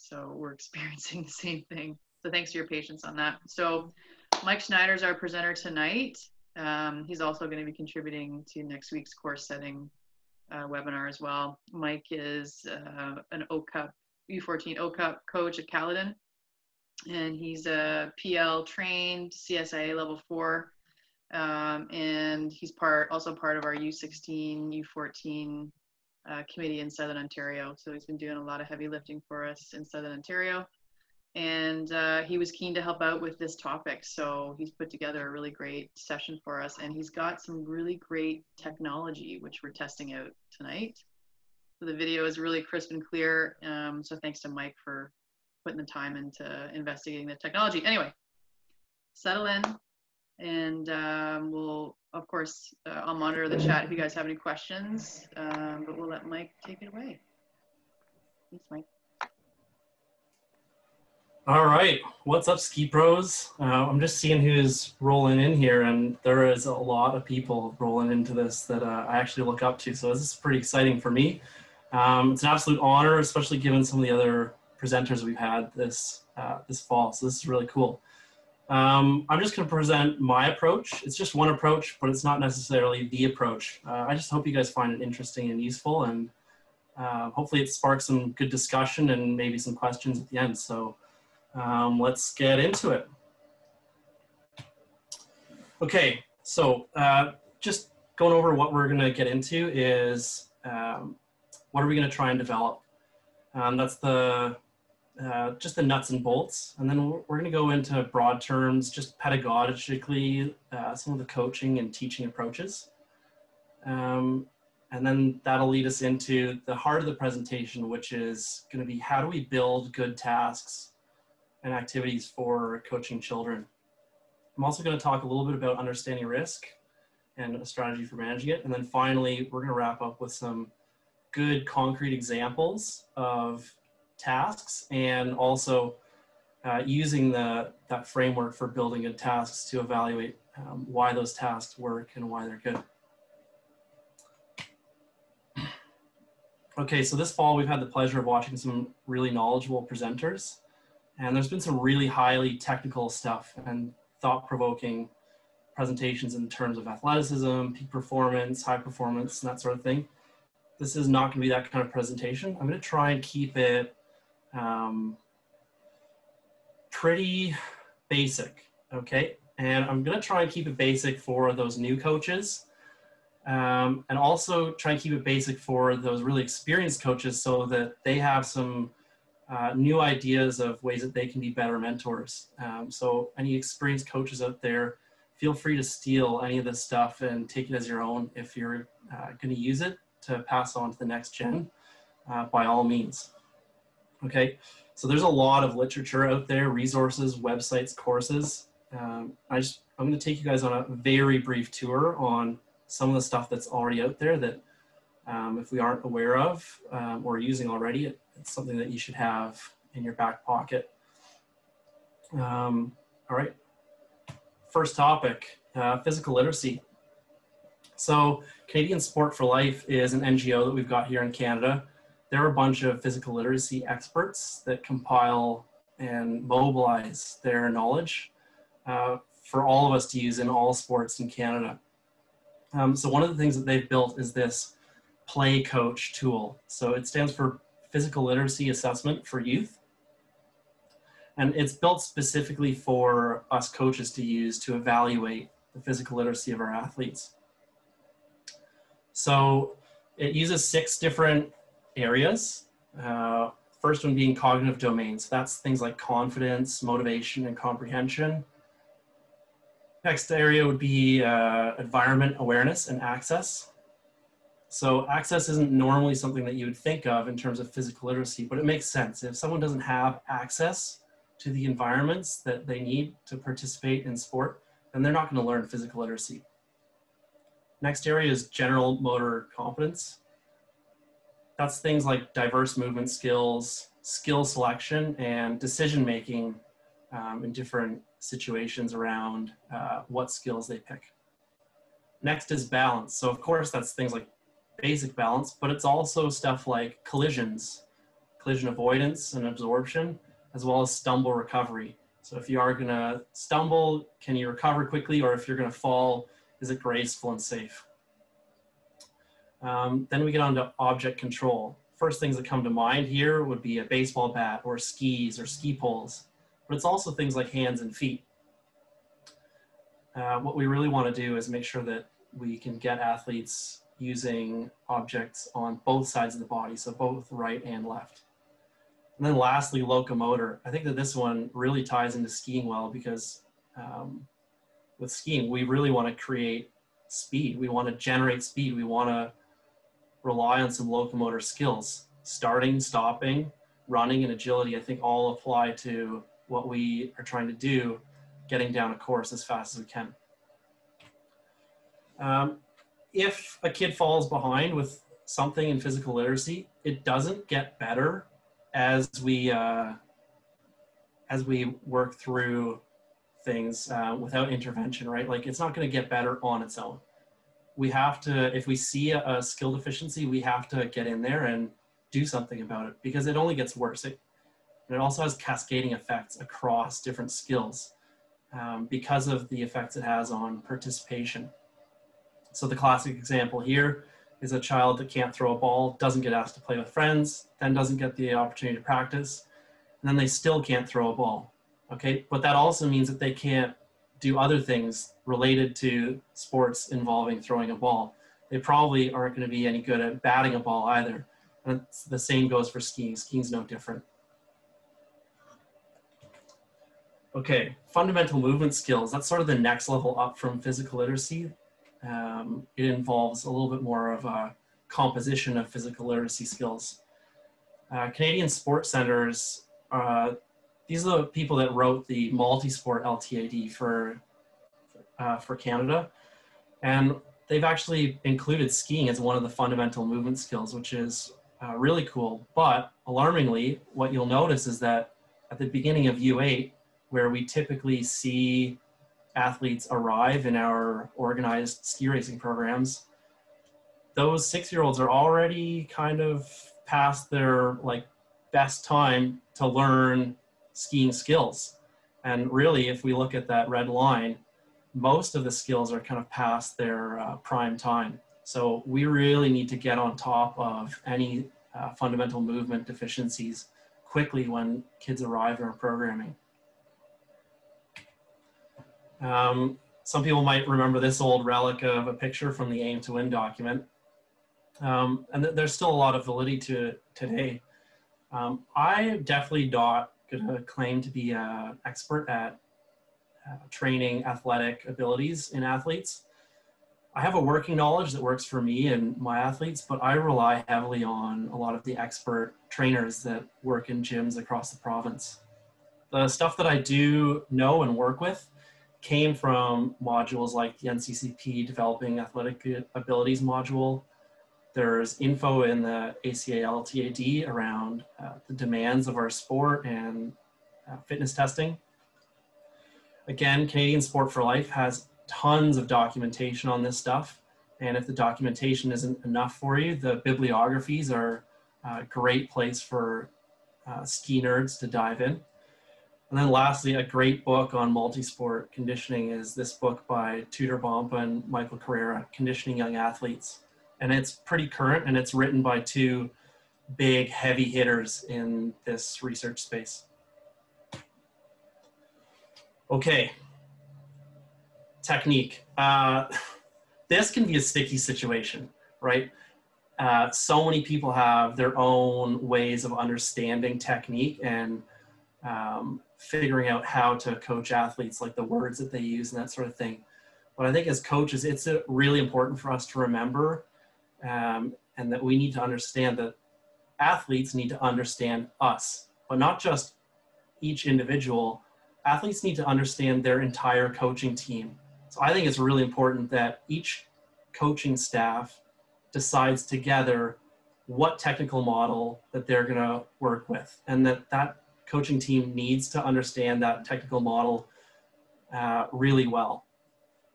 So we're experiencing the same thing. So thanks for your patience on that. So Mike Schneider is our presenter tonight. He's also going to be contributing to next week's course setting webinar as well. Mike is an OCUP, U14 OCUP coach at Caledon, and he's a PL trained CSIA level 4, and he's also part of our U16, U14 committee in Southern Ontario. So he's been doing a lot of heavy lifting for us in Southern Ontario. And he was keen to help out with this topic. So he's put together a really great session for us. And he's got some really great technology, which we're testing out tonight. So the video is really crisp and clear. So thanks to Mike for putting the time into investigating the technology. Anyway, settle in. And we'll, of course, I'll monitor the chat if you guys have any questions. But we'll let Mike take it away. Thanks, Mike. All right, what's up, Ski Pros? I'm just seeing who's rolling in here, and there is a lot of people rolling into this that I actually look up to, so this is pretty exciting for me. It's an absolute honor, especially given some of the other presenters we've had this fall, so this is really cool. I'm just going to present my approach. It's just one approach, but it's not necessarily the approach. I just hope you guys find it interesting and useful, and hopefully it sparks some good discussion and maybe some questions at the end. So let's get into it. Okay, so just going over what we're going to get into is what are we going to try and develop. That's just the nuts and bolts, and then we're going to go into broad terms, just pedagogically, some of the coaching and teaching approaches. And then that'll lead us into the heart of the presentation, which is going to be how do we build good tasks and activities for coaching children. I'm also going to talk a little bit about understanding risk and a strategy for managing it. And then finally, we're going to wrap up with some good concrete examples of tasks and also using that framework for building good tasks to evaluate why those tasks work and why they're good. Okay, so this fall we've had the pleasure of watching some really knowledgeable presenters. And there's been some really highly technical stuff and thought-provoking presentations in terms of athleticism, peak performance, high performance, and that sort of thing. This is not going to be that kind of presentation. I'm going to try and keep it pretty basic, okay? And I'm going to try and keep it basic for those new coaches, and also try and keep it basic for those really experienced coaches so that they have some new ideas of ways that they can be better mentors. So any experienced coaches out there, feel free to steal any of this stuff and take it as your own if you're going to use it to pass on to the next gen, by all means. Okay, so there's a lot of literature out there, resources, websites, courses. I'm going to take you guys on a very brief tour on some of the stuff that's already out there that if we aren't aware of or using already, it's something that you should have in your back pocket. All right, first topic, physical literacy. So Canadian Sport for Life is an NGO that we've got here in Canada. They're a bunch of physical literacy experts that compile and mobilize their knowledge for all of us to use in all sports in Canada. So one of the things that they've built is this Play Coach tool. So it stands for Physical Literacy Assessment for Youth. And it's built specifically for us coaches to use to evaluate the physical literacy of our athletes. So it uses 6 different areas. First one being cognitive domains. That's things like confidence, motivation, and comprehension. Next area would be environment awareness and access. So access isn't normally something that you would think of in terms of physical literacy, but it makes sense. If someone doesn't have access to the environments that they need to participate in sport, then they're not going to learn physical literacy. Next area is general motor competence. That's things like diverse movement skills, skill selection, and decision-making in different situations around what skills they pick. Next is balance. So of course, that's things like basic balance, but it's also stuff like collisions, collision avoidance and absorption, as well as stumble recovery. So if you are going to stumble, can you recover quickly? Or if you're going to fall, is it graceful and safe? Then we get on to object control. First things that come to mind here would be a baseball bat or skis or ski poles, but it's also things like hands and feet. What we really want to do is make sure that we can get athletes using objects on both sides of the body, so both right and left. And then lastly, locomotor. I think that this one really ties into skiing well, because with skiing, we really want to create speed. We want to generate speed. We want to rely on some locomotor skills. Starting, stopping, running, and agility, I think all apply to what we are trying to do, getting down a course as fast as we can. If a kid falls behind with something in physical literacy, it doesn't get better as we work through things without intervention, right? Like, it's not going to get better on its own. We have to, if we see a skill deficiency, we have to get in there and do something about it, because it only gets worse. And it also has cascading effects across different skills because of the effects it has on participation. So the classic example here is a child that can't throw a ball, doesn't get asked to play with friends, then doesn't get the opportunity to practice, and then they still can't throw a ball, okay? But that also means that they can't do other things related to sports involving throwing a ball. They probably aren't going to be any good at batting a ball either. And the same goes for skiing. Skiing's no different. Okay, fundamental movement skills. That's sort of the next level up from physical literacy. It involves a little bit more of a composition of physical literacy skills. Canadian Sports Centers, these are the people that wrote the multi-sport LTAD for Canada. And they've actually included skiing as one of the fundamental movement skills, which is really cool. But alarmingly, what you'll notice is that at the beginning of U8, where we typically see athletes arrive in our organized ski racing programs, those 6-year-olds are already kind of past their best time to learn skiing skills. And really, if we look at that red line, most of the skills are kind of past their prime time. So we really need to get on top of any fundamental movement deficiencies quickly when kids arrive in our programming. Some people might remember this old relic of a picture from the Aim to Win document. And there's still a lot of validity to it today. I definitely not going to claim to be an expert at training athletic abilities in athletes. I have a working knowledge that works for me and my athletes, but I rely heavily on a lot of the expert trainers that work in gyms across the province. The stuff that I do know and work with came from modules like the NCCP Developing Athletic Abilities module. There's info in the ACA LTAD around the demands of our sport and fitness testing. Again, Canadian Sport for Life has tons of documentation on this stuff. And if the documentation isn't enough for you, the bibliographies are a great place for ski nerds to dive in. And then lastly, a great book on multi-sport conditioning is this book by Tudor Bompa and Michael Carrera, Conditioning Young Athletes. And it's pretty current, and it's written by two big heavy hitters in this research space. Okay, technique. This can be a sticky situation, right? So many people have their own ways of understanding technique and figuring out how to coach athletes, like the words that they use and that sort of thing. But I think as coaches, it's really important for us to remember and that we need to understand that athletes need to understand us, but not just each individual. Athletes need to understand their entire coaching team. So I think it's really important that each coaching staff decides together what technical model that they're going to work with, and that coaching team needs to understand that technical model really well.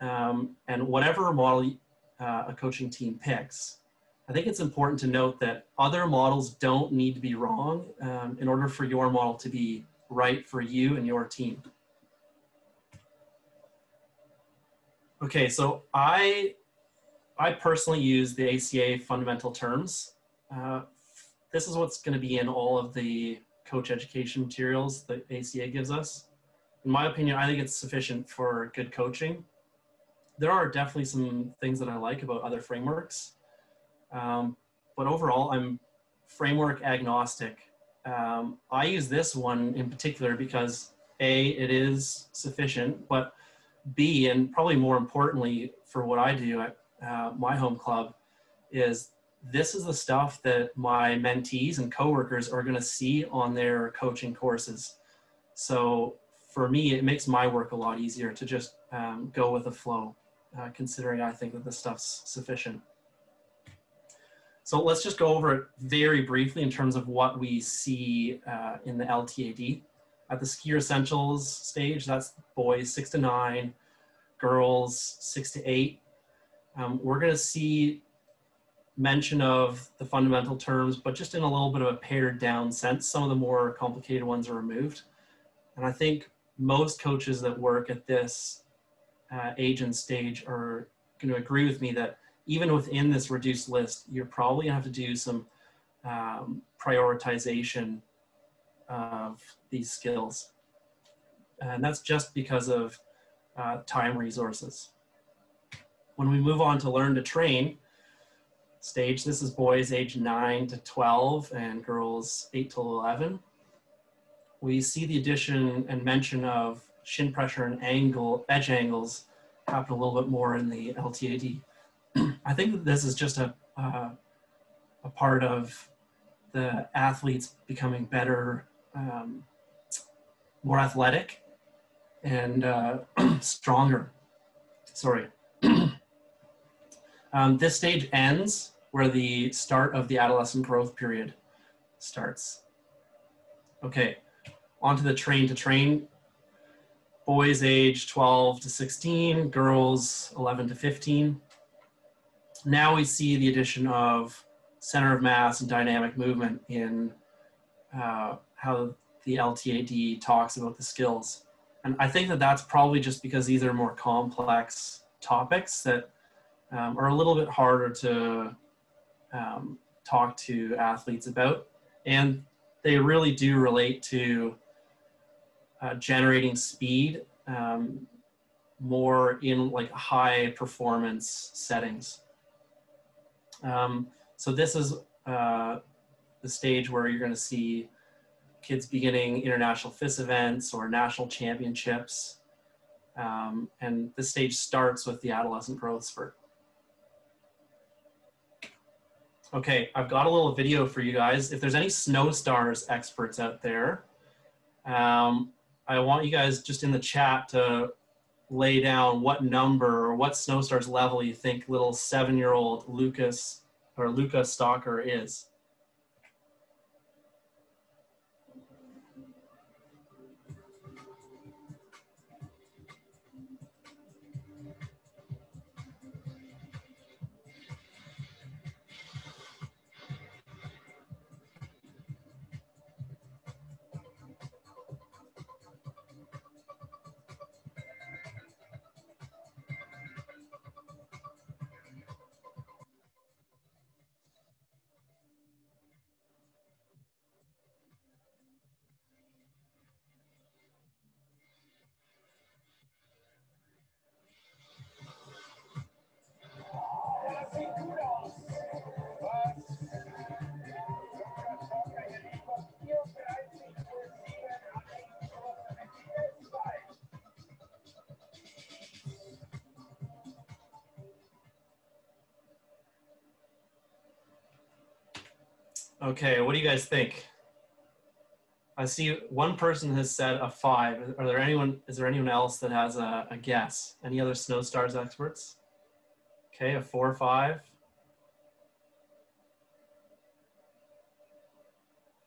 And whatever model a coaching team picks, I think it's important to note that other models don't need to be wrong in order for your model to be right for you and your team. Okay, so I personally use the ACA fundamental terms. This is what's going to be in all of the coach education materials that ACA gives us. In my opinion, I think it's sufficient for good coaching. There are definitely some things that I like about other frameworks, but overall, I'm framework agnostic. I use this one in particular because A, it is sufficient, but B, and probably more importantly for what I do at my home club, is this is the stuff that my mentees and coworkers are going to see on their coaching courses. So for me, it makes my work a lot easier to just go with the flow, considering I think that this stuff's sufficient. So let's just go over it very briefly in terms of what we see in the LTAD. At the skier essentials stage, that's boys 6 to 9, girls 6 to 8. We're going to see mention of the fundamental terms, but just in a little bit of a pared down sense. Some of the more complicated ones are removed. And I think most coaches that work at this age and stage are going to agree with me that even within this reduced list, you're probably going to have to do some prioritization of these skills. And that's just because of time resources. When we move on to learn to train stage, this is boys age 9 to 12 and girls 8 to 11. We see the addition and mention of shin pressure and edge angles happen a little bit more in the LTAD. I think that this is just a part of the athletes becoming better, more athletic and stronger. Sorry. This stage ends where the start of the adolescent growth period starts. Okay, on to the train to train. Boys age 12 to 16, girls 11 to 15. Now we see the addition of center of mass and dynamic movement in how the LTAD talks about the skills. And I think that that's probably just because these are more complex topics that are a little bit harder to talk to athletes about. And they really do relate to generating speed more in like high performance settings. So this is the stage where you're going to see kids beginning international FIS events or national championships. And this stage starts with the adolescent growth spurt. Okay, I've got a little video for you guys. If there's any Snow Stars experts out there, I want you guys just in the chat to lay down what number or what Snow Stars level you think little 7-year-old Lucas or Luca Stalker is. Okay, what do you guys think? I see one person has said a 5. Is there anyone else that has a guess? Any other Snow Stars experts? Okay, a 4 or 5.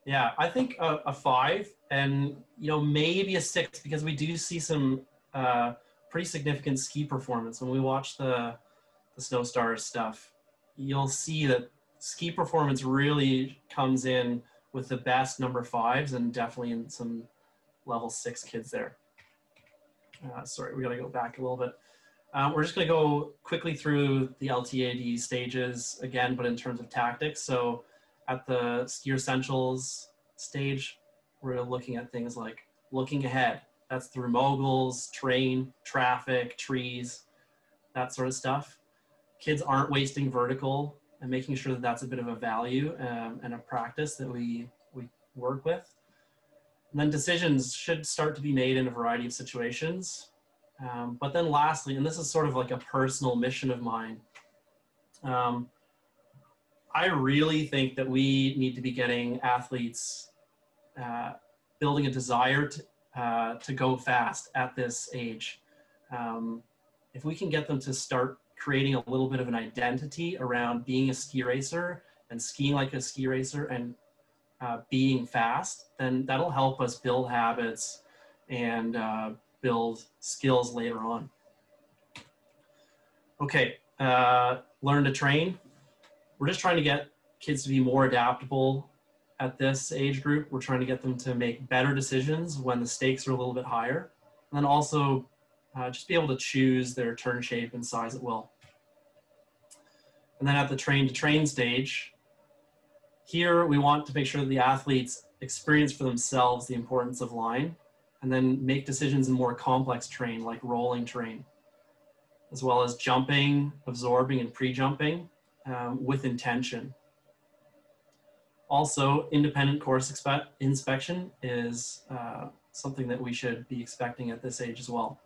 Yeah, I think a 5 and, you know, maybe a 6 because we do see some pretty significant ski performance. When we watch the Snow Stars stuff, you'll see that ski performance really comes in with the best number 5s and definitely in some level 6 kids there. Sorry, we gotta go back a little bit. We're just gonna go quickly through the LTAD stages again, but in terms of tactics. So at the skier essentials stage, we're looking at things like looking ahead. That's through moguls, terrain, traffic, trees, that sort of stuff. Kids aren't wasting vertical, and making sure that that's a bit of a value and a practice that we work with. And then decisions should start to be made in a variety of situations. But then lastly, and this is sort of like a personal mission of mine, I really think that we need to be getting athletes building a desire to go fast at this age. If we can get them to start creating a little bit of an identity around being a ski racer and skiing like a ski racer and being fast, then that'll help us build habits and build skills later on. Okay, learn to train. We're just trying to get kids to be more adaptable at this age group. We're trying to get them to make better decisions when the stakes are a little bit higher. And then also just be able to choose their turn shape and size at will. And then at the train to train stage, here we want to make sure that the athletes experience for themselves the importance of line and then make decisions in more complex terrain like rolling terrain, as well as jumping, absorbing, and pre-jumping with intention. Also, independent course inspection is something that we should be expecting at this age as well.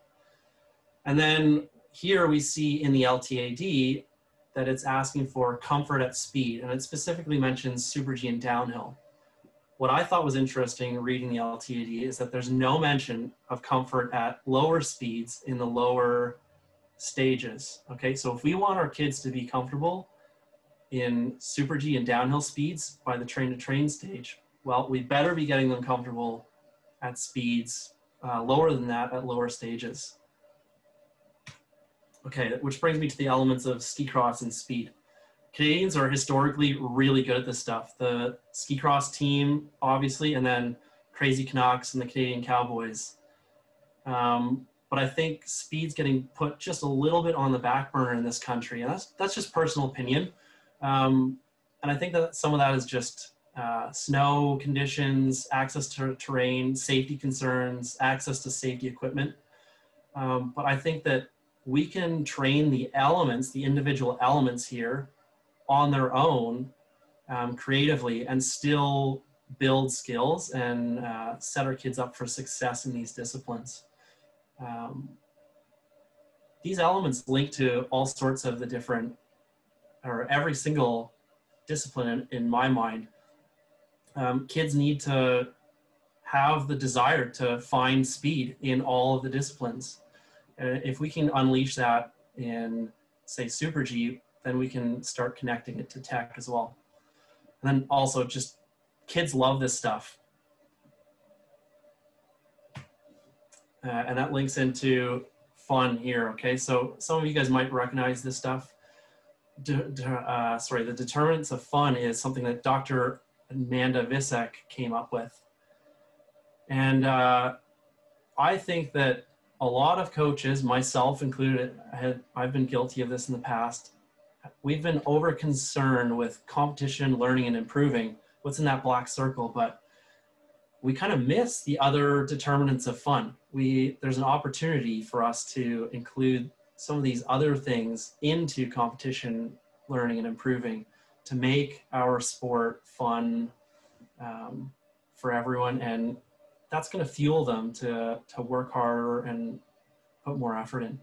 And then here we see in the LTAD that it's asking for comfort at speed, and it specifically mentions Super G and downhill. What I thought was interesting reading the LTAD is that there's no mention of comfort at lower speeds in the lower stages. Okay, so if we want our kids to be comfortable in Super G and downhill speeds by the train to train stage, well, we better be getting them comfortable at speeds lower than that at lower stages. Okay, which brings me to the elements of ski cross and speed. Canadians are historically really good at this stuff. The ski cross team, obviously, and then Crazy Canucks and the Canadian Cowboys. But I think speed's getting put just a little bit on the back burner in this country, and that's just personal opinion. And I think that some of that is just snow conditions, access to terrain, safety concerns, access to safety equipment. But I think that we can train the elements, the individual elements here on their own creatively and still build skills and set our kids up for success in these disciplines. These elements link to all sorts of the different, or every single discipline in my mind. Kids need to have the desire to find speed in all of the disciplines. If we can unleash that in, say, Super G, then we can start connecting it to tech as well. And then also just kids love this stuff. And that links into fun here, okay? So some of you guys might recognize this stuff. The determinants of fun is something that Dr. Amanda Visek came up with. And I think that a lot of coaches, myself included, I've been guilty of this in the past. We've been over concerned with competition, learning, and improving, what's in that black circle, but we kind of miss the other determinants of fun. There's an opportunity for us to include some of these other things into competition, learning, and improving to make our sport fun for everyone. And that's going to fuel them to work harder and put more effort in.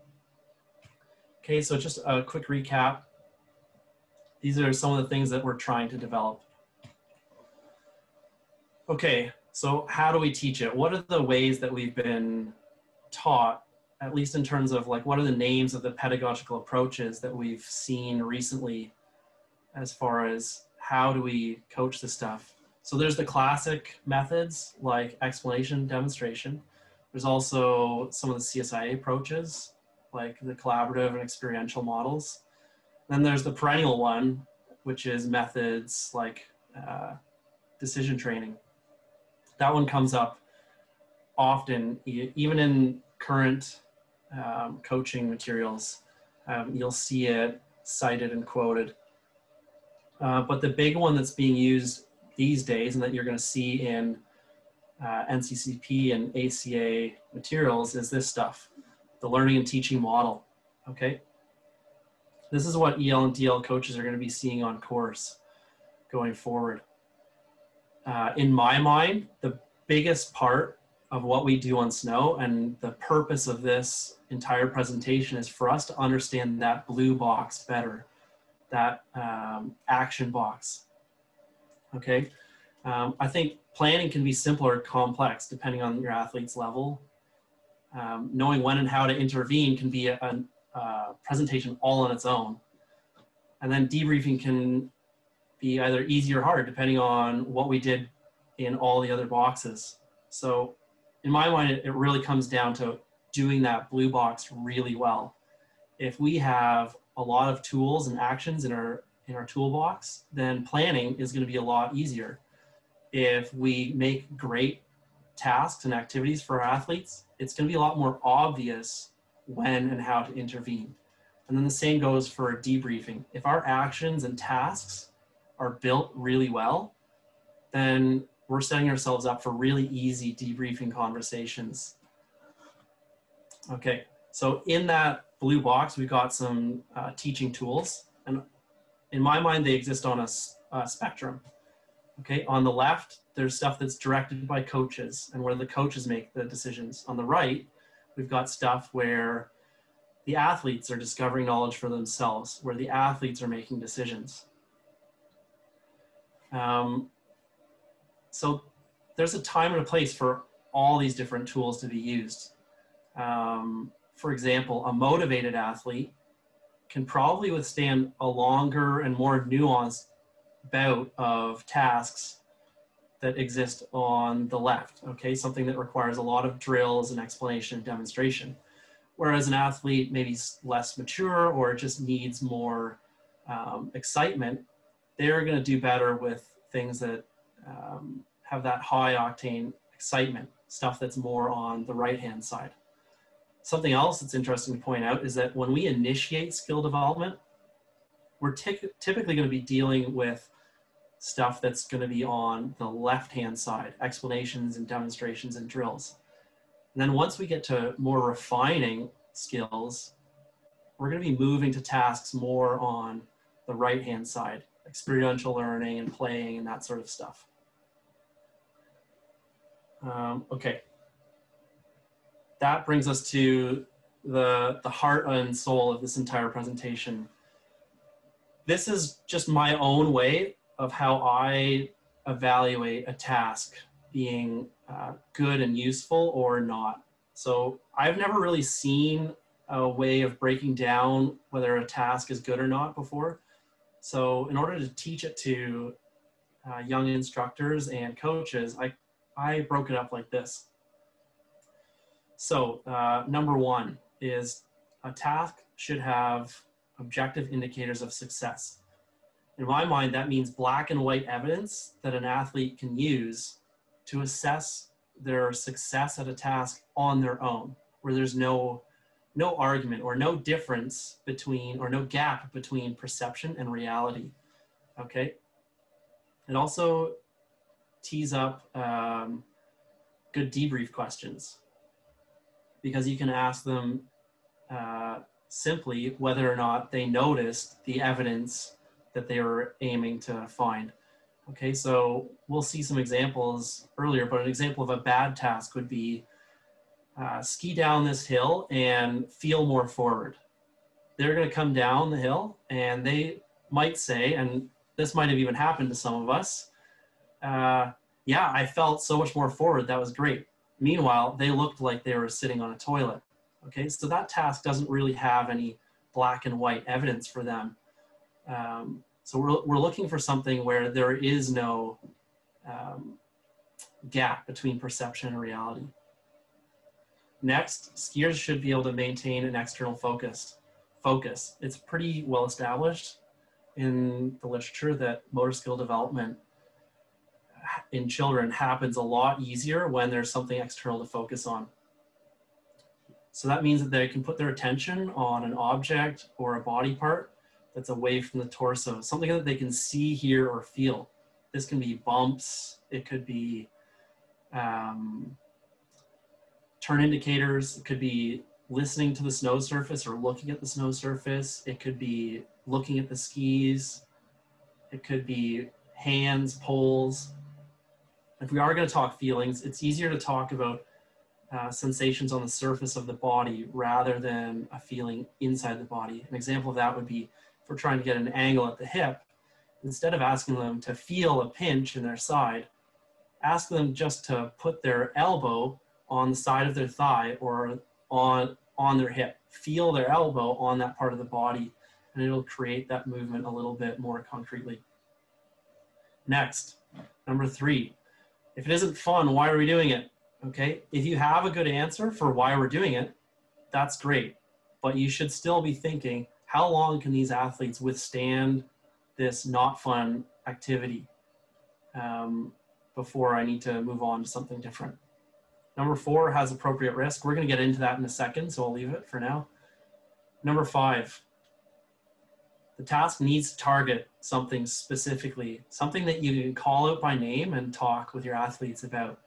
Okay, so just a quick recap. These are some of the things that we're trying to develop. Okay, so how do we teach it? What are the ways that we've been taught, at least in terms of like, what are the names of the pedagogical approaches that we've seen recently as far as how do we coach this stuff? So there's the classic methods like explanation, demonstration. There's also some of the CSIA approaches like the collaborative and experiential models. Then there's the perennial one, which is methods like decision training. That one comes up often, even in current coaching materials. You'll see it cited and quoted. But the big one that's being used these days and that you're going to see in NCCP and ACA materials is this stuff, the learning and teaching model, okay? This is what EL and DL coaches are going to be seeing on course going forward. In my mind, the biggest part of what we do on snow and the purpose of this entire presentation is for us to understand that blue box better, that action box, okay? I think planning can be simple or complex depending on your athlete's level. Knowing when and how to intervene can be a presentation all on its own. And then debriefing can be either easy or hard depending on what we did in all the other boxes. So in my mind, it really comes down to doing that blue box really well. If we have a lot of tools and actions in our toolbox, then planning is going to be a lot easier. If we make great tasks and activities for our athletes, it's going to be a lot more obvious when and how to intervene. And then the same goes for debriefing. If our actions and tasks are built really well, then we're setting ourselves up for really easy debriefing conversations. Okay, so in that blue box, we've got some teaching tools. And in my mind, they exist on a spectrum. Okay, on the left, there's stuff that's directed by coaches and where the coaches make the decisions. On the right, we've got stuff where the athletes are discovering knowledge for themselves, where the athletes are making decisions. So there's a time and a place for all these different tools to be used. For example, a motivated athlete can probably withstand a longer and more nuanced bout of tasks that exist on the left, okay? Something that requires a lot of drills and explanation and demonstration. Whereas an athlete maybe less mature or just needs more excitement, they're gonna do better with things that have that high octane excitement, stuff that's more on the right-hand side. Something else that's interesting to point out is that when we initiate skill development, we're typically going to be dealing with stuff that's going to be on the left-hand side, explanations and demonstrations and drills. And then once we get to more refining skills, we're going to be moving to tasks more on the right-hand side, experiential learning and playing and that sort of stuff. Okay. That brings us to the heart and soul of this entire presentation. This is just my own way of how I evaluate a task being good and useful or not. So I've never really seen a way of breaking down whether a task is good or not before. So in order to teach it to young instructors and coaches, I broke it up like this. So number one is a task should have objective indicators of success. In my mind, that means black and white evidence that an athlete can use to assess their success at a task on their own, where there's no argument or no difference between, or no gap between perception and reality, okay? It also tees up good debrief questions, because you can ask them simply whether or not they noticed the evidence that they were aiming to find. Okay, so we'll see some examples earlier, but an example of a bad task would be ski down this hill and feel more forward. They're gonna come down the hill and they might say, and this might have even happened to some of us, yeah, I felt so much more forward, that was great. Meanwhile, they looked like they were sitting on a toilet. Okay, so that task doesn't really have any black and white evidence for them. So we're looking for something where there is no gap between perception and reality. Next, skiers should be able to maintain an external focus. It's pretty well established in the literature that motor skill development in children happens a lot easier when there's something external to focus on. So that means that they can put their attention on an object or a body part that's away from the torso, something that they can see, hear, or feel. This can be bumps, it could be turn indicators, it could be listening to the snow surface or looking at the snow surface, it could be looking at the skis, it could be hands, poles. If we are going to talk feelings, it's easier to talk about sensations on the surface of the body rather than a feeling inside the body. An example of that would be if we're trying to get an angle at the hip, instead of asking them to feel a pinch in their side, ask them just to put their elbow on the side of their thigh or on their hip. Feel their elbow on that part of the body, and it'll create that movement a little bit more concretely. Next, number 3, if it isn't fun, why are we doing it? Okay, if you have a good answer for why we're doing it, that's great. But you should still be thinking, how long can these athletes withstand this not fun activity before I need to move on to something different? Number 4 has appropriate risk. We're going to get into that in a second, so I'll leave it for now. Number 5, the task needs to target something specifically, something that you can call out by name and talk with your athletes about.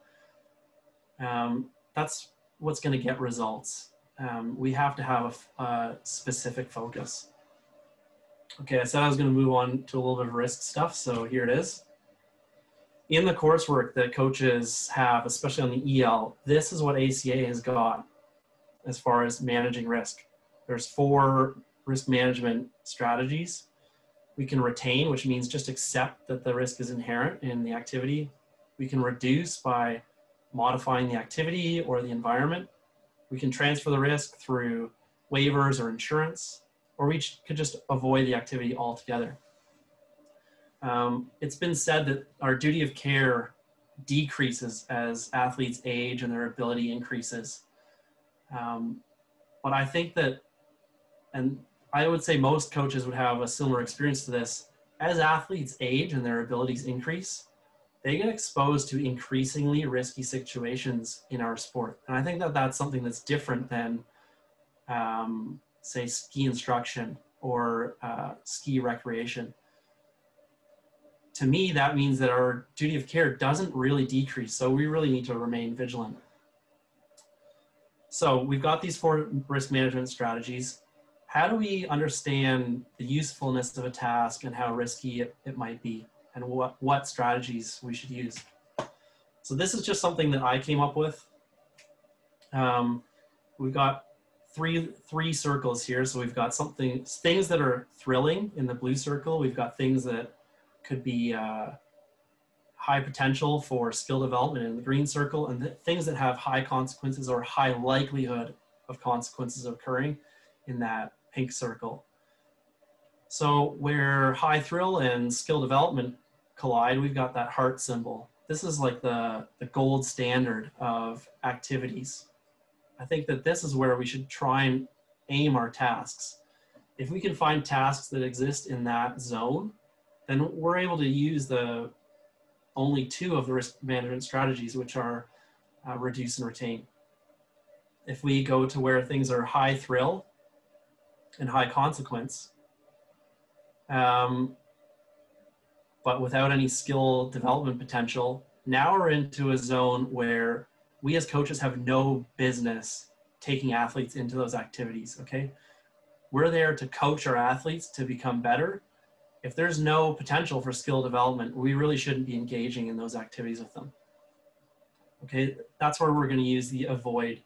That's what's going to get results. We have to have a specific focus. Okay, I said I was going to move on to a little bit of risk stuff, so here it is. In the coursework that coaches have, especially on the EL, this is what ACA has got as far as managing risk. There's 4 risk management strategies. We can retain, which means just accept that the risk is inherent in the activity. We can reduce by modifying the activity or the environment. We can transfer the risk through waivers or insurance, or we could just avoid the activity altogether. It's been said that our duty of care decreases as athletes age and their ability increases. But I think that, and I would say most coaches would have a similar experience to this, as athletes age and their abilities increase, they get exposed to increasingly risky situations in our sport. And I think that that's something that's different than, say, ski instruction or ski recreation. To me, that means that our duty of care doesn't really decrease. So we really need to remain vigilant. So we've got these 4 risk management strategies. How do we understand the usefulness of a task and how risky it might be, and what strategies we should use? So this is just something that I came up with. We've got three circles here. So we've got things that are thrilling in the blue circle. We've got things that could be high potential for skill development in the green circle, and things that have high consequences or high likelihood of consequences occurring in that pink circle. So where high thrill and skill development collide, we've got that heart symbol. This is like the gold standard of activities. I think that this is where we should try and aim our tasks. If we can find tasks that exist in that zone, then we're able to use the only 2 of the risk management strategies, which are reduce and retain. If we go to where things are high thrill and high consequence, but without any skill development potential, now we're into a zone where we as coaches have no business taking athletes into those activities, okay? We're there to coach our athletes to become better. If there's no potential for skill development, we really shouldn't be engaging in those activities with them. Okay, that's where we're going to use the avoid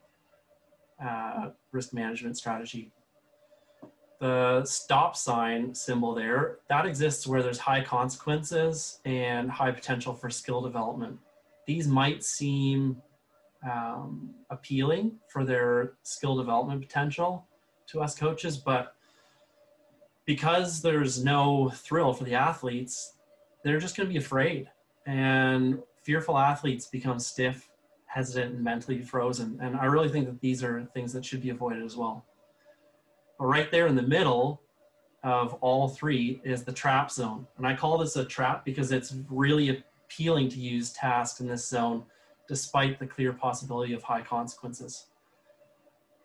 risk management strategy. The stop sign symbol there, that exists where there's high consequences and high potential for skill development. These might seem appealing for their skill development potential to us coaches, but because there's no thrill for the athletes, they're just going to be afraid. And fearful athletes become stiff, hesitant, and mentally frozen. And I really think that these are things that should be avoided as well. But right there in the middle, of all three is the trap zone. And I call this a trap because it's really appealing to use tasks in this zone, despite the clear possibility of high consequences.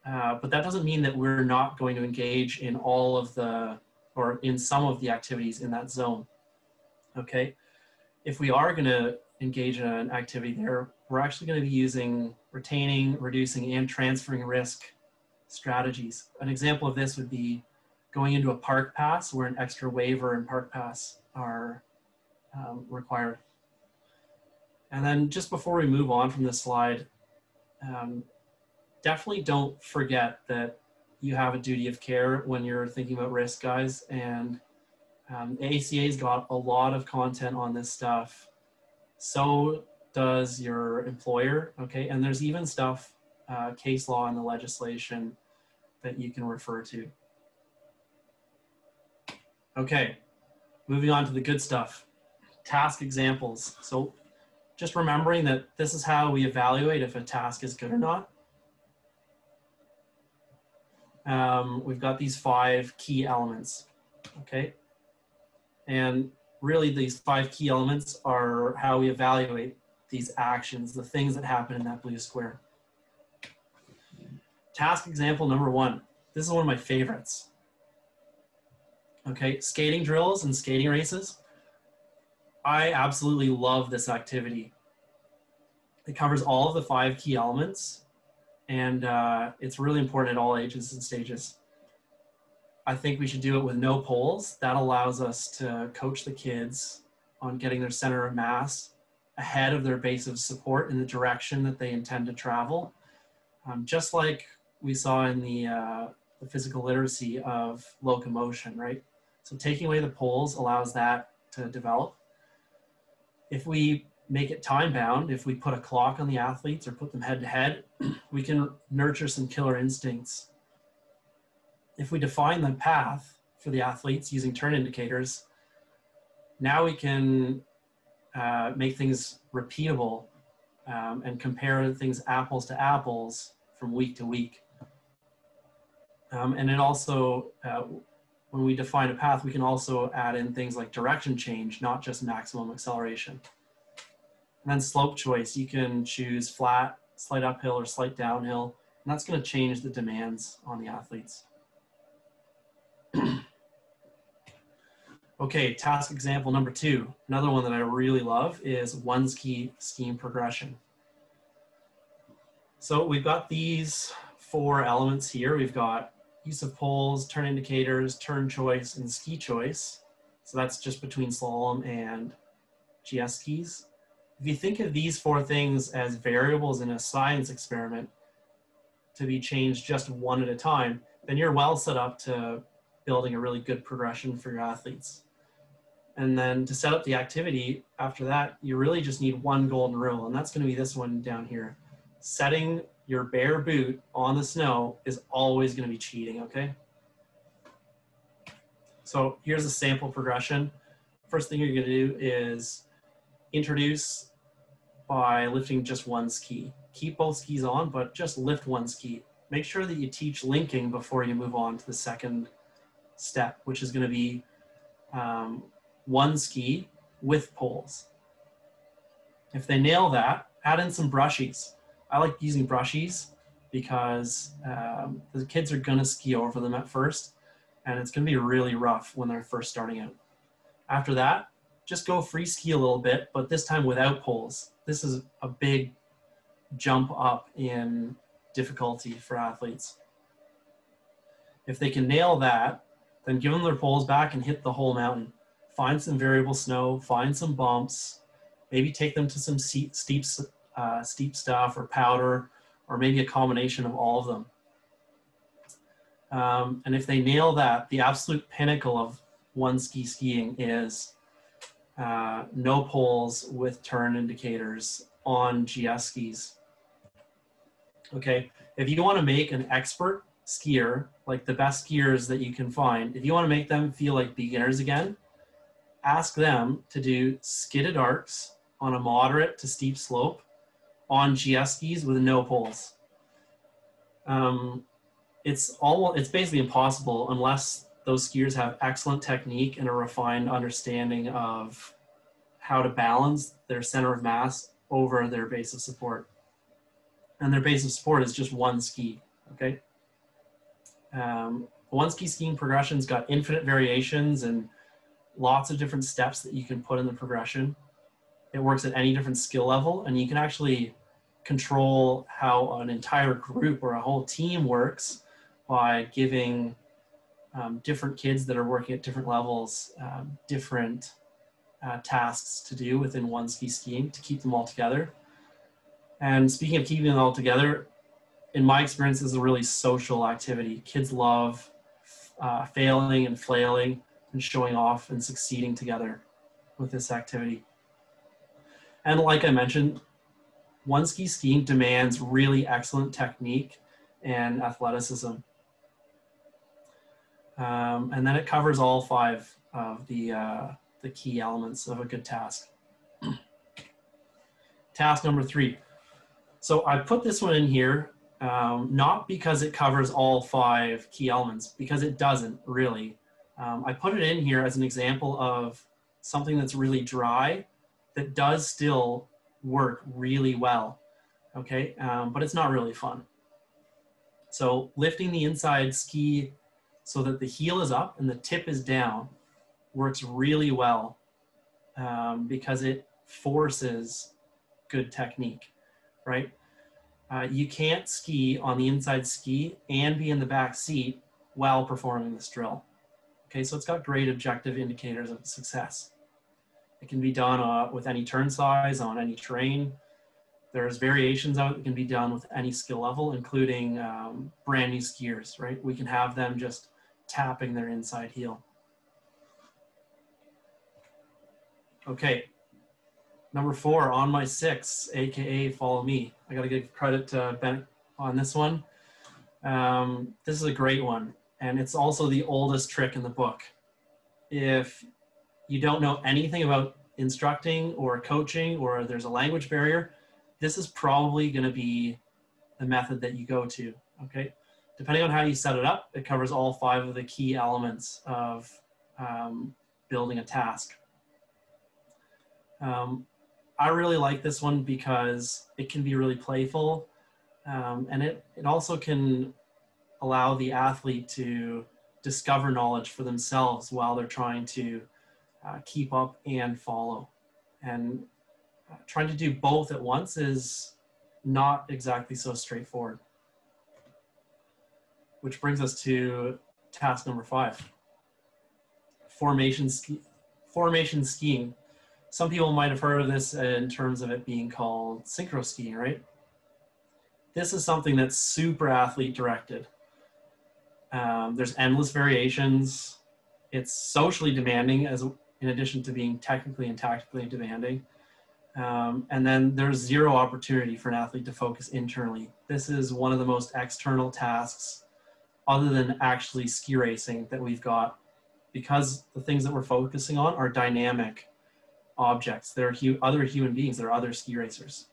But that doesn't mean that we're not going to engage in all of the, or in some of the activities in that zone, okay? If we are gonna engage in an activity there, we're actually gonna be using retaining, reducing, and transferring risk strategies. An example of this would be going into a park pass where an extra waiver and park pass are required. And then just before we move on from this slide, definitely don't forget that you have a duty of care when you're thinking about risk, guys. And the ACA's got a lot of content on this stuff. So does your employer, okay? And there's even stuff, case law and the legislation that you can refer to. Okay, moving on to the good stuff. Task examples. So just remembering that this is how we evaluate if a task is good or not. We've got these 5 key elements, okay? And really these 5 key elements are how we evaluate these actions, the things that happen in that blue square. Task example number 1. This is one of my favorites. Okay, skating drills and skating races. I absolutely love this activity. It covers all of the 5 key elements, and it's really important at all ages and stages. I think we should do it with no poles. That allows us to coach the kids on getting their center of mass ahead of their base of support in the direction that they intend to travel. Just like we saw in the physical literacy of locomotion, right? So taking away the poles allows that to develop. If we make it time bound, if we put a clock on the athletes or put them head to head, we can nurture some killer instincts. If we define the path for the athletes using turn indicators, now we can make things repeatable and compare things apples to apples from week to week. And it also, when we define a path, we can also add in things like direction change, not just maximum acceleration. And then slope choice, you can choose flat, slight uphill, or slight downhill, and that's going to change the demands on the athletes. Okay, task example number 2. Another one that I really love is one ski scheme progression. So we've got these 4 elements here. We've got use of poles, turn indicators, turn choice, and ski choice. So that's just between slalom and GS skis. If you think of these 4 things as variables in a science experiment to be changed just one at a time, then you're well set up to building a really good progression for your athletes. And then to set up the activity after that, you really just need one golden rule, and that's going to be this one down here. Setting your bare boot on the snow is always going to be cheating, okay? So here's a sample progression. First thing you're going to do is introduce by lifting just one ski. Keep both skis on, but just lift one ski. Make sure that you teach linking before you move on to the second step, which is going to be one ski with poles. If they nail that, add in some brushies. I like using brushies because the kids are going to ski over them at first, and it's going to be really rough when they're first starting out. After that, just go free ski a little bit, but this time without poles. This is a big jump up in difficulty for athletes. If they can nail that, then give them their poles back and hit the whole mountain. Find some variable snow, find some bumps, maybe take them to some steep stuff or powder, or maybe a combination of all of them. And if they nail that, the absolute pinnacle of one ski skiing is no poles with turn indicators on GS skis. Okay, if you want to make an expert skier, like the best skiers that you can find, if you want to make them feel like beginners again, ask them to do skidded arcs on a moderate to steep slope on GS skis with no poles. It's basically impossible unless those skiers have excellent technique and a refined understanding of how to balance their center of mass over their base of support. And their base of support is just one ski, okay? One ski skiing progression's got infinite variations and lots of different steps that you can put in the progression. It works at any different skill level, and you can actually control how an entire group or a whole team works by giving different kids that are working at different levels different tasks to do within one ski skiing to keep them all together. And speaking of keeping them all together, in my experience, this is a really social activity. Kids love failing and flailing and showing off and succeeding together with this activity. And like I mentioned, one ski skiing demands really excellent technique and athleticism. And then it covers all 5 of the key elements of a good task. Task number 3. So I put this one in here, not because it covers all 5 key elements, because it doesn't really. I put it in here as an example of something that's really dry that does still work really well, okay? But it's not really fun. So lifting the inside ski so that the heel is up and the tip is down works really well because it forces good technique, right? You can't ski on the inside ski and be in the back seat while performing this drill. Okay, so it's got great objective indicators of success. It can be done with any turn size, on any terrain. There's variations of it that can be done with any skill level, including brand new skiers, right? We can have them just tapping their inside heel. Okay, number 4, on my 6, AKA follow me. I gotta give credit to Ben on this one. This is a great one, and it's also the oldest trick in the book. If you don't know anything about instructing or coaching, or there's a language barrier, this is probably gonna be the method that you go to, okay? Depending on how you set it up, it covers all 5 of the key elements of building a task. I really like this one because it can be really playful, and it also can allow the athlete to discover knowledge for themselves while they're trying to keep up and follow. And trying to do both at once is not exactly so straightforward. Which brings us to task number 5, formation skiing. Some people might have heard of this in terms of it being called synchro skiing, right? This is something that's super athlete directed. There's endless variations. It's socially demanding in addition to being technically and tactically demanding. And then there's zero opportunity for an athlete to focus internally. This is one of the most external tasks other than actually ski racing that we've got, because the things that we're focusing on are dynamic objects. There are other human beings, there are other ski racers.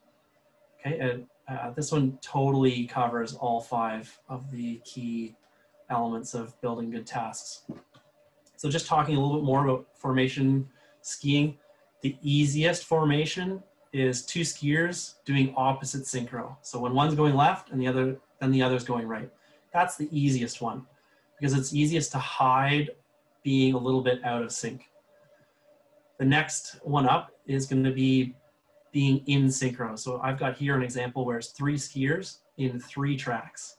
Okay, and this one totally covers all 5 of the key elements of building good tasks. So just talking a little bit more about formation skiing, the easiest formation is 2 skiers doing opposite synchro. So when one's going left and then the other's going right. That's the easiest one because it's easiest to hide being a little bit out of sync. The next one up is going to be being in synchro. So I've got here an example where it's 3 skiers in 3 tracks.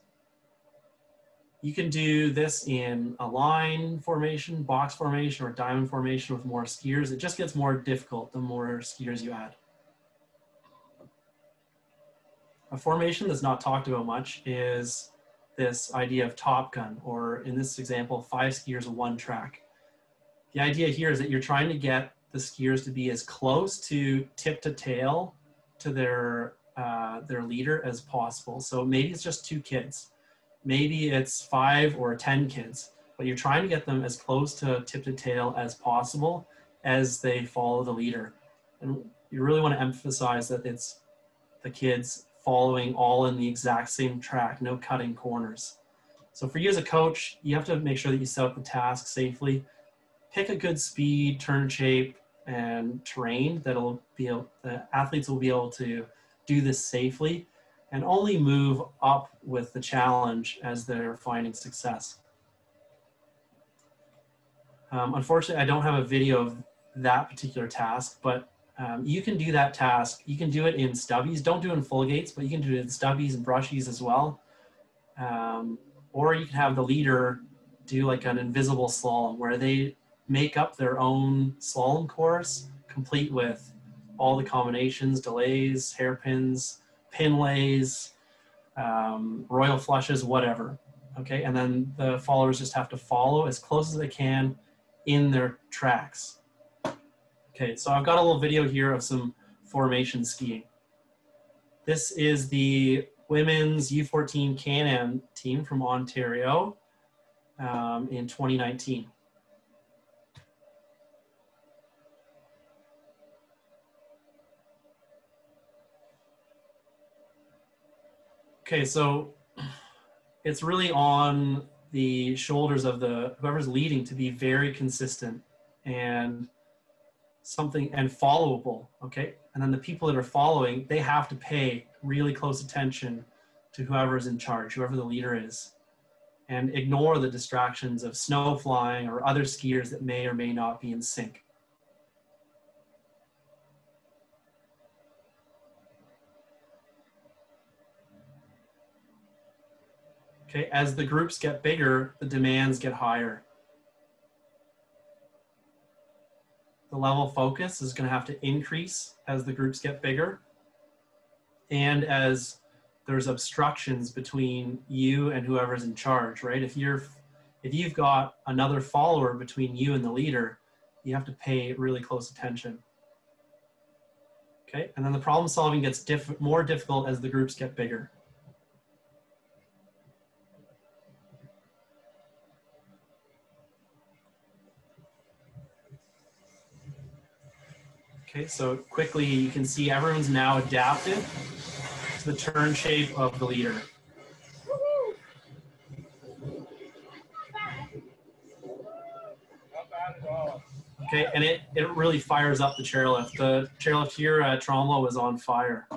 You can do this in a line formation, box formation, or diamond formation with more skiers. It just gets more difficult the more skiers you add. A formation that's not talked about much is this idea of Top Gun, or in this example, 5 skiers, 1 track. The idea here is that you're trying to get the skiers to be as close to tip to tail to their leader as possible. So maybe it's just 2 kids. Maybe it's 5 or 10 kids, but you're trying to get them as close to tip to tail as possible as they follow the leader. And you really want to emphasize that it's the kids following all in the exact same track, no cutting corners. So for you as a coach, you have to make sure that you set up the task safely. Pick a good speed, turn shape, and terrain that'll be able, the athletes will be able to do this safely, and only move up with the challenge as they're finding success. Unfortunately, I don't have a video of that particular task, but you can do that task. You can do it in stubbies. Don't do it in full gates, but you can do it in stubbies and brushies as well. Or you can have the leader do like an invisible slalom where they make up their own slalom course, complete with all the combinations, delays, hairpins, pin lays, royal flushes, whatever. Okay, and then the followers just have to follow as close as they can in their tracks. Okay, so I've got a little video here of some formation skiing. This is the women's U14 Can-Am team from Ontario in 2019. Okay, so it's really on the shoulders of whoever's leading to be very consistent and followable, okay? And then the people that are following, they have to pay really close attention to whoever's in charge, whoever the leader is, and ignore the distractions of snow flying or other skiers that may or may not be in sync. Okay, as the groups get bigger, the demands get higher. The level of focus is going to have to increase as the groups get bigger, and as there's obstructions between you and whoever's in charge, right? If you've got another follower between you and the leader, you have to pay really close attention. Okay, and then the problem solving gets more difficult as the groups get bigger. Okay, so quickly you can see everyone's now adapted to the turn shape of the leader. Okay, and it really fires up the chairlift. The chairlift here at Tromlo was on fire.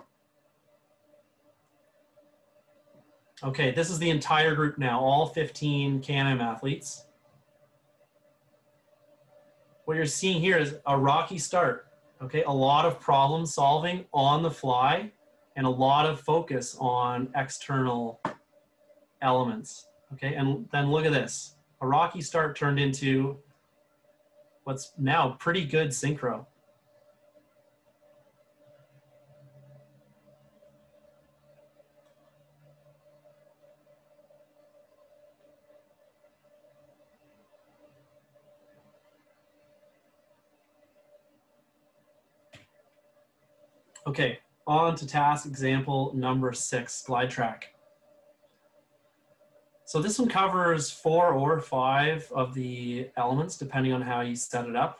Okay, this is the entire group now, all 15 Can-Am athletes. What you're seeing here is a rocky start. Okay, a lot of problem solving on the fly and a lot of focus on external elements. Okay, and then look at this. A rocky start turned into what's now pretty good synchro. Okay, on to task example number 6, glide track. So this one covers 4 or 5 of the elements, depending on how you set it up.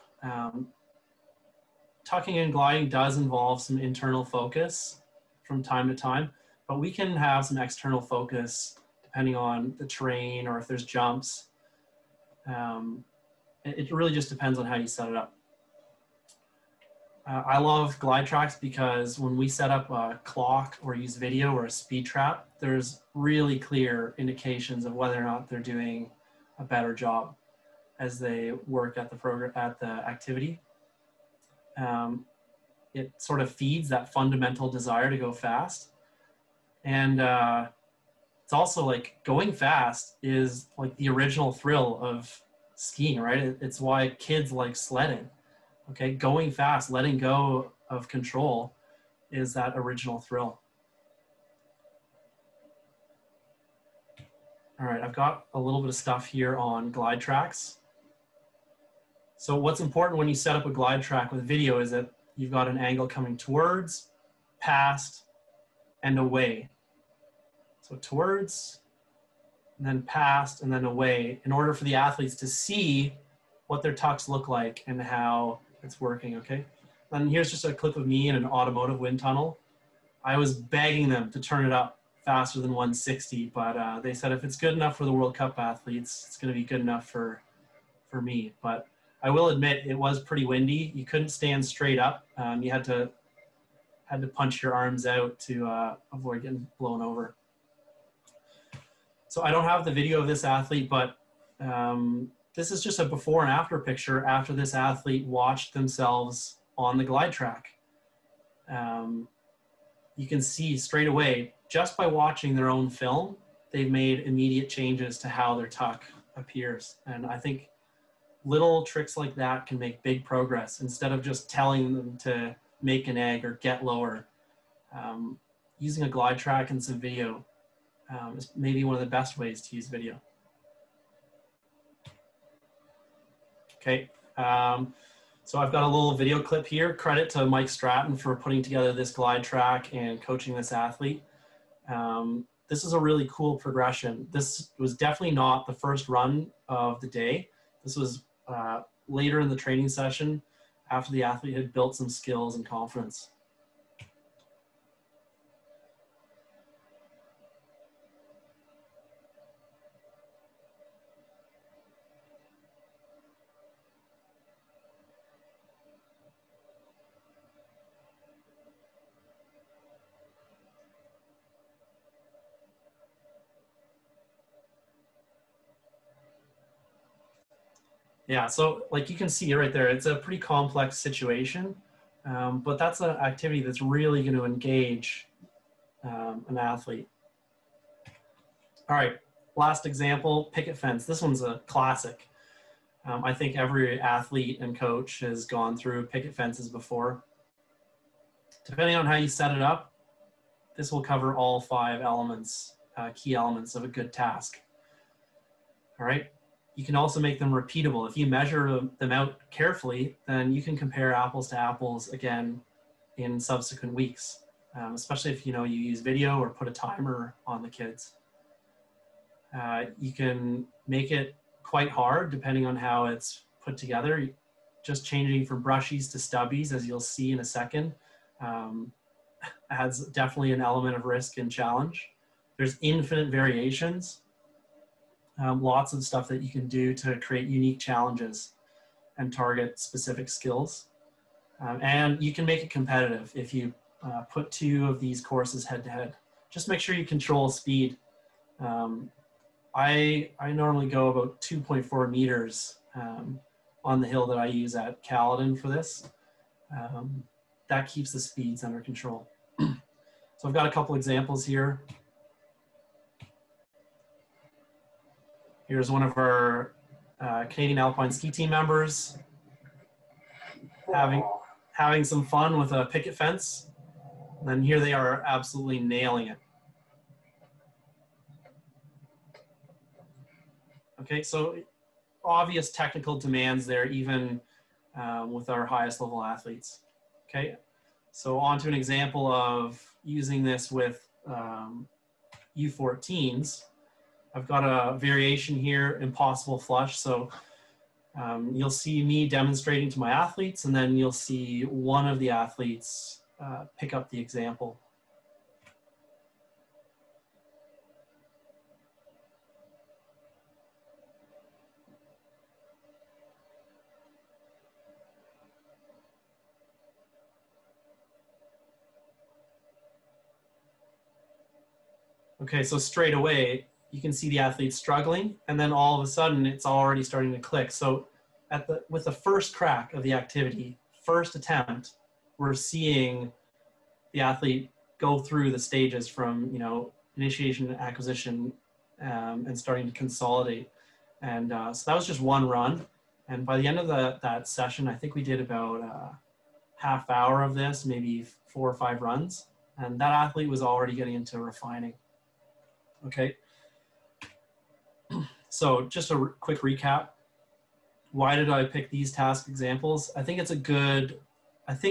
Tucking and gliding does involve some internal focus from time to time, but we can have some external focus depending on the terrain or if there's jumps. It really just depends on how you set it up. I love glide tracks because when we set up a clock or use video or a speed trap, there's really clear indications of whether or not they're doing a better job as they work at the program, at the activity. It sort of feeds that fundamental desire to go fast. And it's also like going fast is like the original thrill of skiing, right? It's why kids like sledding. Okay, going fast, letting go of control is that original thrill. All right, I've got a little bit of stuff here on glide tracks. So what's important when you set up a glide track with video is that you've got an angle coming towards, past, and away. So towards, and then past, and then away, in order for the athletes to see what their tucks look like and how it's working, okay? And here's just a clip of me in an automotive wind tunnel. I was begging them to turn it up faster than 160, but they said if it's good enough for the World Cup athletes, it's going to be good enough for me. But I will admit it was pretty windy. You couldn't stand straight up. You had to punch your arms out to avoid getting blown over. So I don't have the video of this athlete, but this is just a before and after picture after this athlete watched themselves on the glide track. You can see straight away, just by watching their own film, they've made immediate changes to how their tuck appears. And I think little tricks like that can make big progress instead of just telling them to make an egg or get lower. Using a glide track and some video is maybe one of the best ways to use video. Okay, so I've got a little video clip here. Credit to Mike Stratton for putting together this glide track and coaching this athlete. This is a really cool progression. This was definitely not the first run of the day. This was later in the training session after the athlete had built some skills and confidence. Yeah, so like you can see right there, it's a pretty complex situation, but that's an activity that's really going to engage an athlete. All right, last example, picket fence. This one's a classic. I think every athlete and coach has gone through picket fences before. Depending on how you set it up, this will cover all 5 elements, key elements of a good task. All right. You can also make them repeatable. If you measure them out carefully, then you can compare apples to apples again in subsequent weeks, especially if you use video or put a timer on the kids. You can make it quite hard depending on how it's put together. Just changing from brushies to stubbies, as you'll see in a second, adds definitely an element of risk and challenge. There's infinite variations. Lots of stuff that you can do to create unique challenges and target specific skills. And you can make it competitive if you put 2 of these courses head to head. Just make sure you control speed. I normally go about 2.4 meters on the hill that I use at Caledon for this. That keeps the speeds under control. So I've got a couple examples here. Here's one of our Canadian Alpine ski team members having some fun with a picket fence. And then here they are absolutely nailing it. Okay, so obvious technical demands there, even with our highest level athletes. Okay, so on to an example of using this with U14s. I've got a variation here, impossible flush. So you'll see me demonstrating to my athletes, and then you'll see one of the athletes pick up the example. Okay, so straight away, you can see the athlete struggling, and then all of a sudden it's already starting to click. So with the first crack of the activity, first attempt, we're seeing the athlete go through the stages from initiation, acquisition, and starting to consolidate. And so that was just one run. And by the end of that session, I think we did about a half hour of this, maybe 4 or 5 runs. And that athlete was already getting into refining. Okay. So just a quick recap. Why did I pick these task examples? I think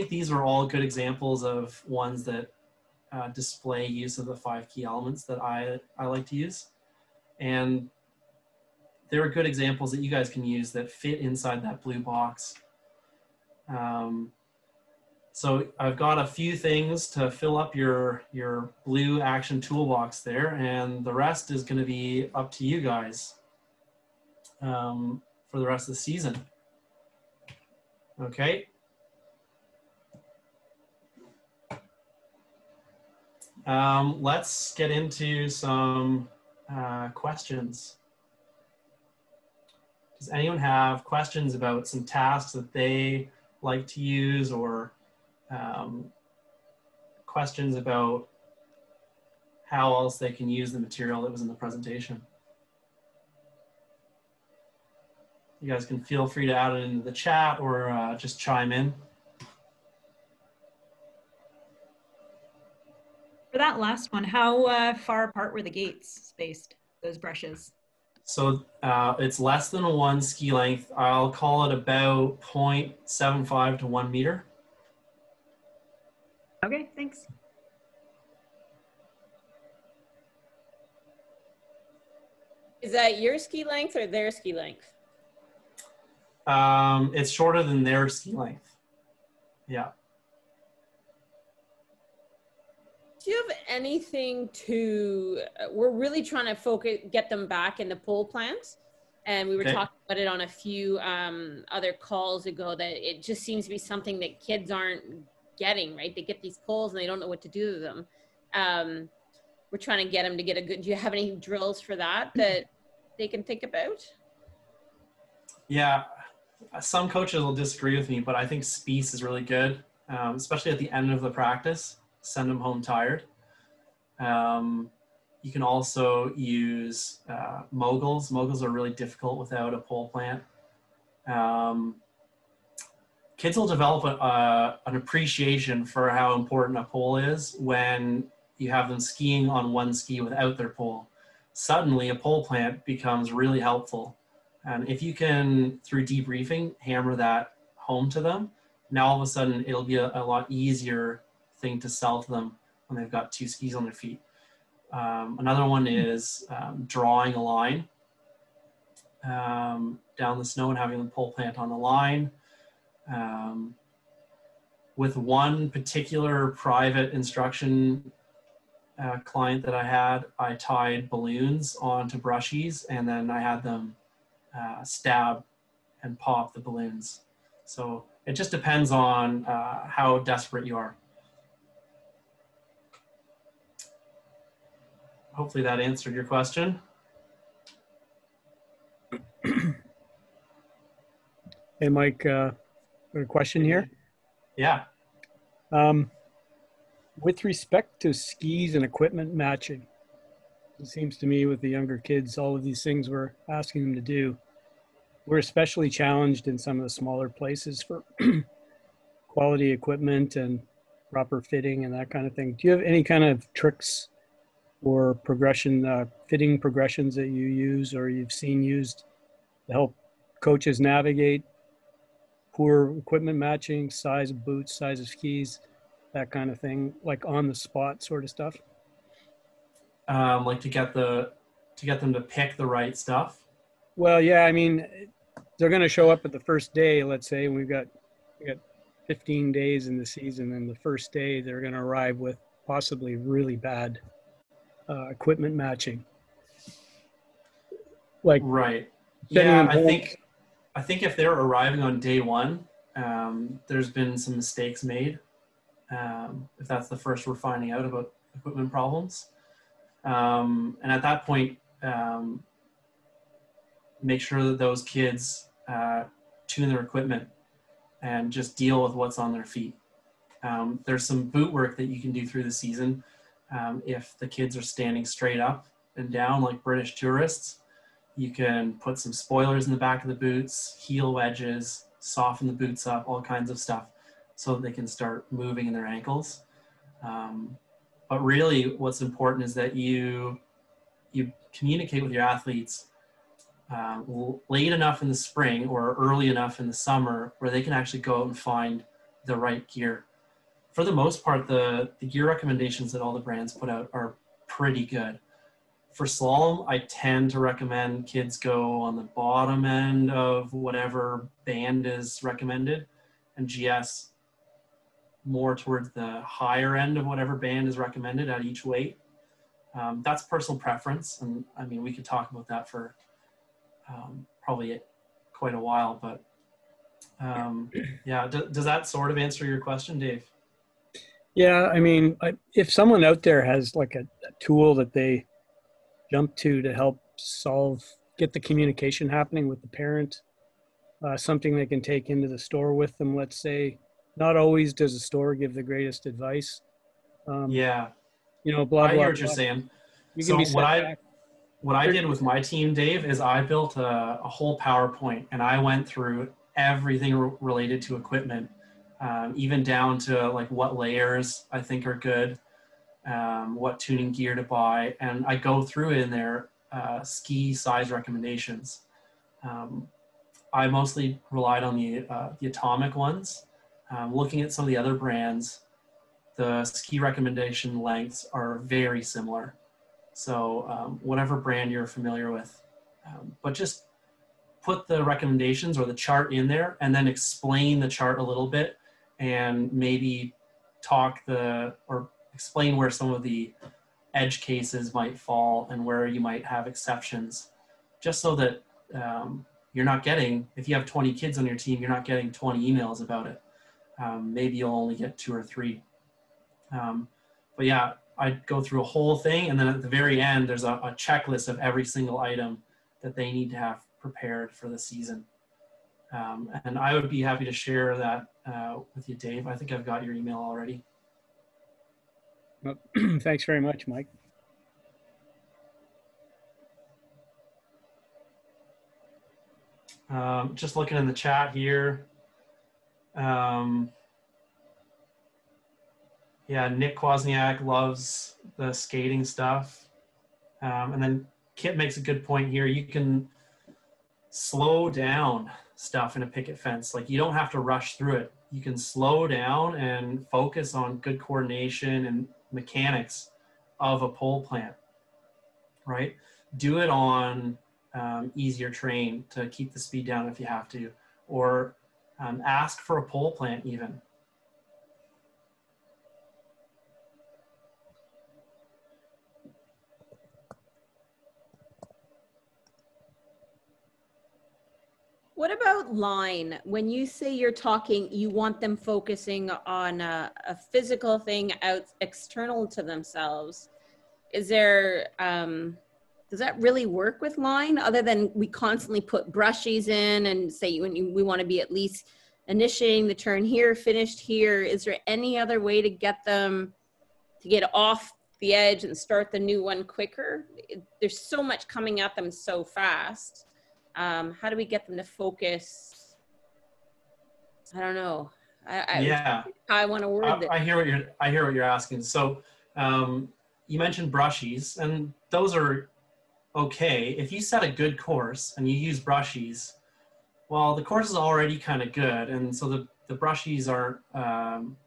these are all good examples of ones that display use of the 5 key elements that I like to use. And there are good examples that you guys can use that fit inside that blue box. So I've got a few things to fill up your blue action toolbox there, and the rest is going to be up to you guys for the rest of the season. Okay. Let's get into some questions. Does anyone have questions about some tasks that they like to use, or questions about how else they can use the material that was in the presentation? You guys can feel free to add it into the chat or just chime in. For that last one, how far apart were the gates spaced, those brushes? So it's less than 1 ski length. I'll call it about 0.75 to 1 meter. Okay, thanks. Is that your ski length or their ski length? It's shorter than their ski length. Yeah. Do you have anything to, we're really trying to focus, get them back in the pole plants. And we were talking about it on a few other calls ago, that it just seems to be something that kids aren't getting, right? They get these poles and they don't know what to do with them. We're trying to get them to get a good, do you have any drills for that they can think about? Yeah, some coaches will disagree with me, but I think space is really good, especially at the end of the practice. Send them home tired. You can also use moguls. Moguls are really difficult without a pole plant. Kids will develop an appreciation for how important a pole is when you have them skiing on one ski without their pole. Suddenly a pole plant becomes really helpful. And if you can, through debriefing, hammer that home to them, now all of a sudden it'll be a lot easier thing to sell to them when they've got 2 skis on their feet. Another one is drawing a line down the snow and having the pole plant on the line. With one particular private instruction client that I had, I tied balloons onto brushies and then I had them stab and pop the balloons. So it just depends on how desperate you are. Hopefully that answered your question. Hey, Mike, a question here. Yeah. With respect to skis and equipment matching, it seems to me with the younger kids, all of these things we're asking them to do, we're especially challenged in some of the smaller places for quality equipment and proper fitting and that kind of thing. Do you have any kind of tricks or fitting progressions that you use or you've seen used to help coaches navigate poor equipment matching, size of boots, size of skis, that kind of thing, like on the spot sort of stuff? Like to get them to pick the right stuff? Well, yeah, I mean, they're going to show up at the first day, let's say, and we got 15 days in the season, and the first day they're going to arrive with possibly really bad equipment matching. Like, right. Yeah, I think if they're arriving on day one, there's been some mistakes made. If that's the first we're finding out about equipment problems. And at that point, make sure that those kids tune their equipment and just deal with what's on their feet. There's some boot work that you can do through the season. If the kids are standing straight up and down like British tourists, you can put some spoilers in the back of the boots, heel wedges, soften the boots up, all kinds of stuff so that they can start moving in their ankles. But really what's important is that you communicate with your athletes late enough in the spring or early enough in the summer where they can actually go out and find the right gear. For the most part, the gear recommendations that all the brands put out are pretty good. For slalom, I tend to recommend kids go on the bottom end of whatever band is recommended, and GS more towards the higher end of whatever band is recommended at each weight. That's personal preference. And I mean, we could talk about that for probably quite a while, but yeah, does that sort of answer your question, Dave? Yeah, I mean, if someone out there has like a tool that they jump to help get the communication happening with the parent, something they can take into the store with them, let's say. Not always does the store give the greatest advice. Yeah. You know, blah, blah, I hear what blah. you're saying. You So can be what I did with my team, Dave, is I built a whole PowerPoint, and I went through everything related to equipment, even down to like what layers I think are good, what tuning gear to buy. And I go through it in their ski size recommendations. I mostly relied on the Atomic ones. Looking at some of the other brands, the ski recommendation lengths are very similar. So whatever brand you're familiar with, but just put the recommendations or the chart in there and then explain the chart a little bit and maybe explain where some of the edge cases might fall and where you might have exceptions, just so that you're not getting, if you have 20 kids on your team, you're not getting 20 emails about it. Maybe you'll only get 2 or 3. But yeah, I'd go through a whole thing, and then at the very end, there's a checklist of every single item that they need to have prepared for the season. And I would be happy to share that with you, Dave. I think I've got your email already. Well, thanks very much, Mike. Just looking in the chat here. Yeah, Nick Kwasniak loves the skating stuff. And then Kit makes a good point here. You can slow down stuff in a picket fence. Like, you don't have to rush through it. You can slow down and focus on good coordination and mechanics of a pole plant, right? Do it on easier terrain to keep the speed down if you have to, or ask for a pole plant even. What about line? When you say you're talking, you want them focusing on a physical thing external to themselves. Is there, does that really work with line, other than we constantly put brushies in and say we want to be at least initiating the turn here, finished here? Is there any other way to get them to get off the edge and start the new one quicker? There's so much coming at them so fast. How do we get them to focus? I don't know. I want to word this. I hear what you're asking. So you mentioned brushies, and those are okay. If you set a good course and you use brushies, well, the course is already kind of good, and so the brushies aren't,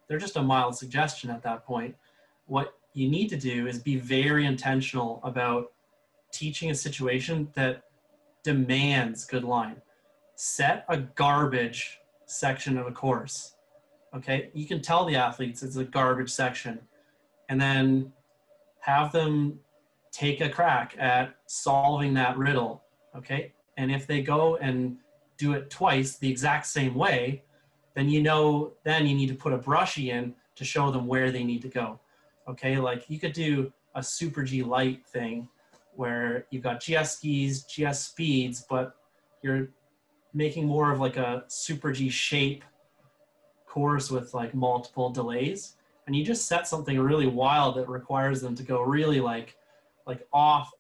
they're just a mild suggestion at that point. What you need to do is be very intentional about teaching a situation that demands good line. Set a garbage section of a course, okay? You can tell the athletes it's a garbage section, and then have them take a crack at solving that riddle, okay? And if they go and do it twice the exact same way, then you need to put a brushy in to show them where they need to go, okay? Like, you could do a Super G light thing where you've got GS skis, GS speeds, but you're making more of like a Super G shape course with like multiple delays. And you just set something really wild that requires them to go really like off,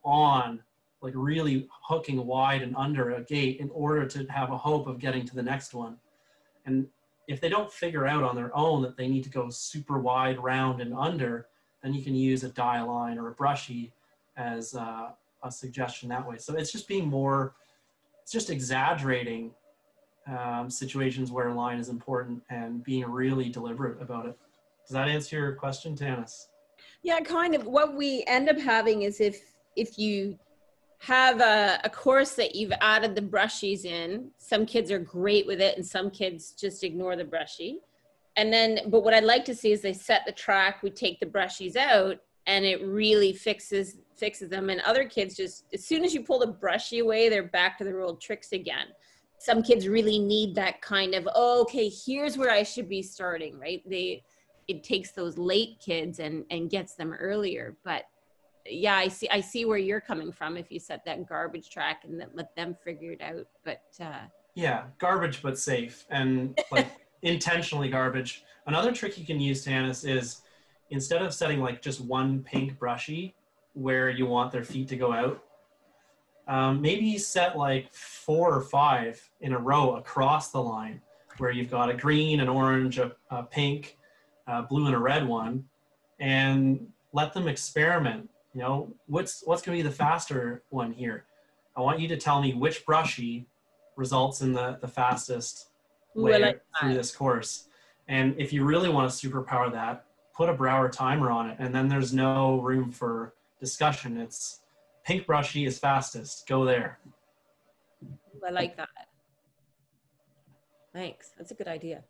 on, like really hooking wide and under a gate in order to have a hope of getting to the next one. And if they don't figure out on their own that they need to go super wide, round, and under, then you can use a die line or a brushy as a suggestion that way. So it's just it's just exaggerating situations where line is important and being really deliberate about it. Does that answer your question, Tanis? Yeah, kind of. What we end up having is if you have a course that you've added the brushies in, some kids are great with it and some kids just ignore the brushy. And then, but what I'd like to see is they set the track, we take the brushies out, and it really fixes them. And other kids just, as soon as you pull the brushie away, they're back to their old tricks again. Some kids really need that kind of, oh, okay, here's where I should be starting, right? It takes those late kids and gets them earlier. But yeah, I see where you're coming from if you set that garbage track and then let them figure it out. But yeah, garbage but safe, and like intentionally garbage. Another trick you can use, Tanis, is instead of setting like just one pink brushie where you want their feet to go out, maybe set like 4 or 5 in a row across the line where you've got a green, an orange, a pink, blue, and a red one, and let them experiment. You know, what's going to be the faster one here? I want you to tell me which brushie results in the fastest way through this course. And if you really want to superpower that, put a Brouwer timer on it, and then there's no room for discussion. It's pink brushie is fastest. Go there. I like that. Thanks. That's a good idea.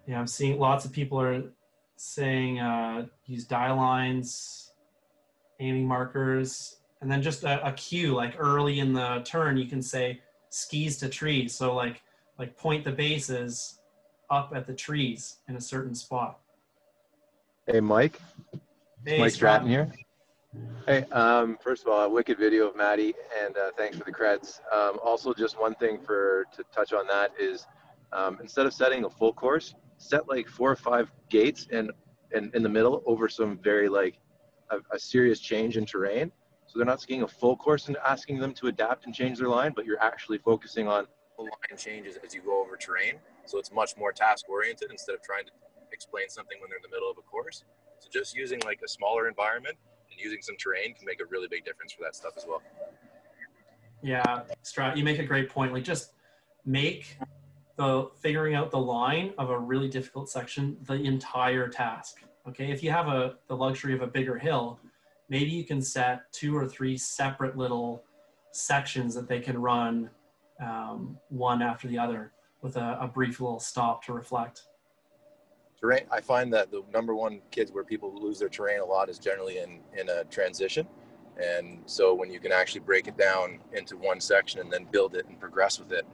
Yeah, I'm seeing lots of people are saying use die lines, aiming markers, and then just a cue, like early in the turn, you can say skis to trees. So like point the bases up at the trees in a certain spot. Hey, Mike. Hey, Mike Scott. Stratton here. Hey, first of all, a wicked video of Maddie, and thanks for the creds. Also, just one thing to touch on that is instead of setting a full course, set like 4 or 5 gates and in the middle over some very like a serious change in terrain. So they're not skiing a full course and asking them to adapt and change their line, but you're actually focusing on line changes as you go over terrain. So it's much more task oriented instead of trying to explain something when they're in the middle of a course. So just using like a smaller environment and using some terrain can make a really big difference for that stuff as well. Yeah, Strat, you make a great point. Like just make the figuring out the line of a really difficult section the entire task. Okay, if you have the luxury of a bigger hill, maybe you can set 2 or 3 separate little sections that they can run one after the other with a brief little stop to reflect. Terrain, I find that the number one kids where people lose their terrain a lot is generally in a transition. And so when you can actually break it down into one section and then build it and progress with it,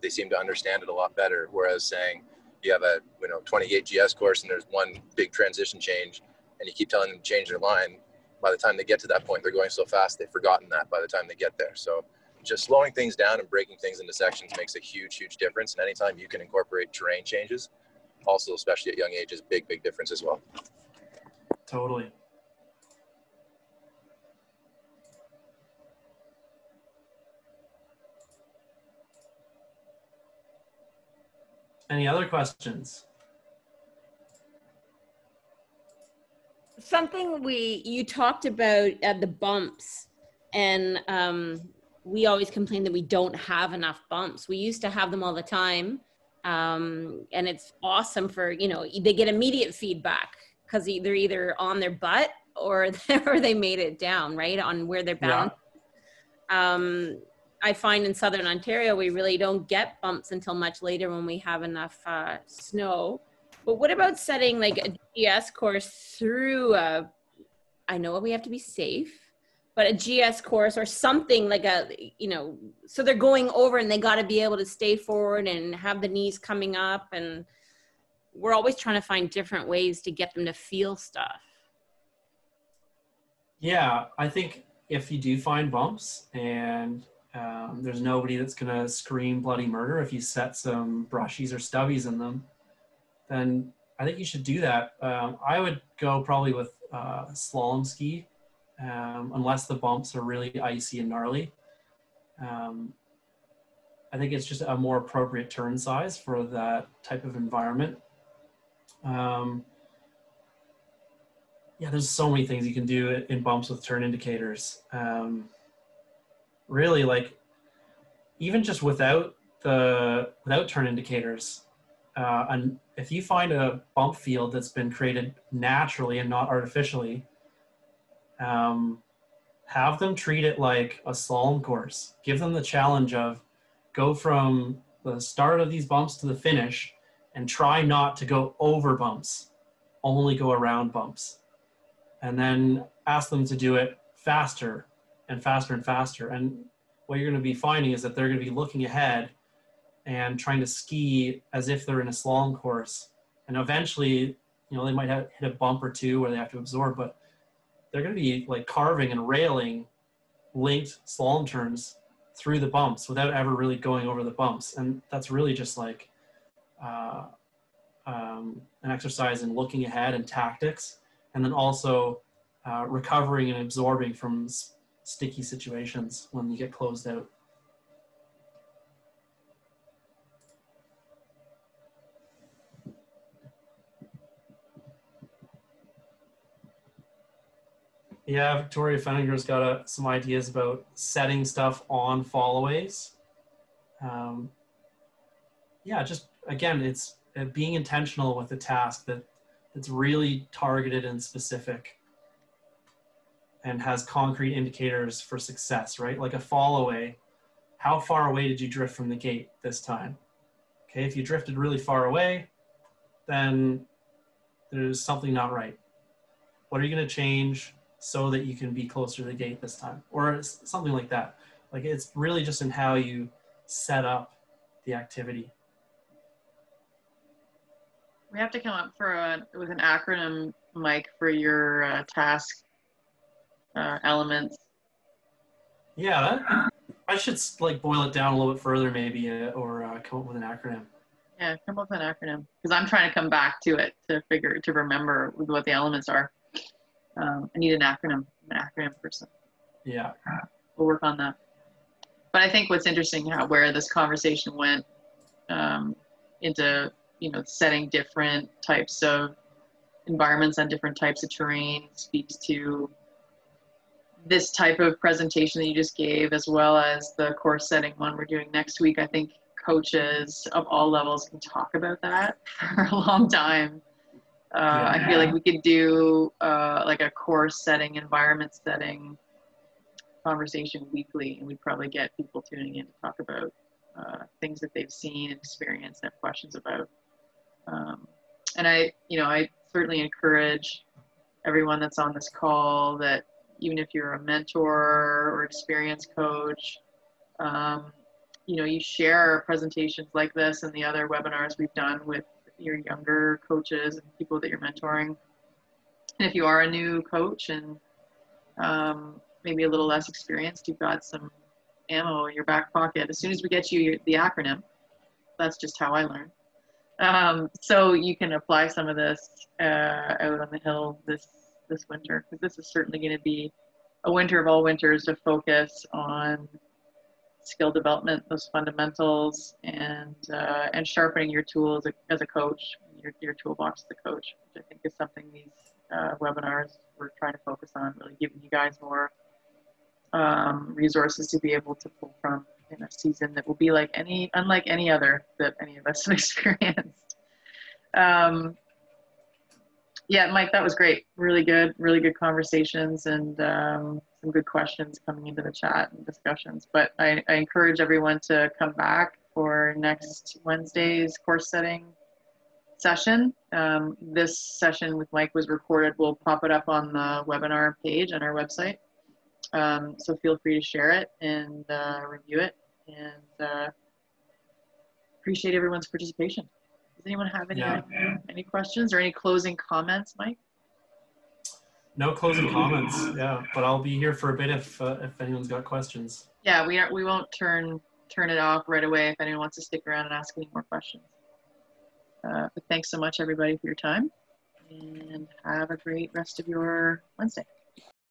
they seem to understand it a lot better. Whereas saying you have a 28 GS course and there's one big transition change and you keep telling them to change their line, by the time they get to that point, they're going so fast they've forgotten that by the time they get there. So just slowing things down and breaking things into sections makes a huge, huge difference. And anytime you can incorporate terrain changes, also, especially at young ages, big difference as well. Totally. Any other questions? Something you talked about at the bumps, and we always complain that we don't have enough bumps. We used to have them all the time. And it's awesome for, they get immediate feedback because they're either on their butt or they made it down, right, on where they're bound. Yeah. I find in Southern Ontario, we really don't get bumps until much later when we have enough snow. But what about setting like a GS course through I know we have to be safe, but a GS course or something like so they're going over and they got to be able to stay forward and have the knees coming up. And we're always trying to find different ways to get them to feel stuff. Yeah, I think if you do find bumps and there's nobody that's going to scream bloody murder if you set some brushies or stubbies in them, then I think you should do that. I would go probably with slalom ski. Unless the bumps are really icy and gnarly. I think it's just a more appropriate turn size for that type of environment. Yeah, there's so many things you can do in bumps with turn indicators. Really, like even just without turn indicators, and if you find a bump field that's been created naturally and not artificially, have them treat it like a slalom course. Give them the challenge of go from the start of these bumps to the finish, and try not to go over bumps, only go around bumps. And then ask them to do it faster and faster and faster. And what you're going to be finding is that they're going to be looking ahead and trying to ski as if they're in a slalom course. And eventually, you know, they might hit a bump or two where they have to absorb, but they're going to be like carving and railing linked slalom turns through the bumps without ever really going over the bumps. And that's really just like an exercise in looking ahead and tactics, and then also recovering and absorbing from sticky situations when you get closed out. Yeah, Victoria Fenninger's got some ideas about setting stuff on followaways. Yeah, just again, it's being intentional with a task that's really targeted and specific and has concrete indicators for success, right? Like a follow-away. How far away did you drift from the gate this time? Okay, if you drifted really far away, then there's something not right. What are you going to change so that you can be closer to the gate this time? Or something like that. Like it's really just in how you set up the activity. We have to come up with an acronym, Mike, for your task elements. Yeah, I should like boil it down a little bit further maybe, or come up with an acronym. Yeah, come up with an acronym, because I'm trying to come back to it to remember what the elements are. I need an acronym person. Yeah. We'll work on that. But I think what's interesting where this conversation went into, you know, setting different types of environments on different types of terrain speaks to this type of presentation that you just gave, as well as the course setting one we're doing next week. I think coaches of all levels can talk about that for a long time. I feel like we could do like a course setting, environment setting conversation weekly, and we'd probably get people tuning in to talk about things that they've seen and experienced and have questions about. And I certainly encourage everyone that's on this call that even if you're a mentor or experienced coach, you know, you share presentations like this and the other webinars we've done with your younger coaches and people that you're mentoring. And if you are a new coach and maybe a little less experienced, you've got some ammo in your back pocket. As soon as we get you the acronym, that's just how I learn. So you can apply some of this out on the hill this winter, because this is certainly going to be a winter of all winters to focus on skill development, those fundamentals, and sharpening your tools as a coach, your toolbox as a coach, which I think is something these webinars we're trying to focus on, really giving you guys more resources to be able to pull from in a season that will be unlike any other that any of us have experienced. Yeah, Mike, that was great. Really good conversations, and some good questions coming into the chat and discussions. But I encourage everyone to come back for next Wednesday's course setting session. This session with Mike was recorded. We'll pop it up on the webinar page on our website. So feel free to share it and review it, and appreciate everyone's participation. Does anyone have any questions or any closing comments, Mike? No closing comments. Yeah, but I'll be here for a bit if anyone's got questions. Yeah, we won't turn it off right away if anyone wants to stick around and ask any more questions. But thanks so much, everybody, for your time, and have a great rest of your Wednesday.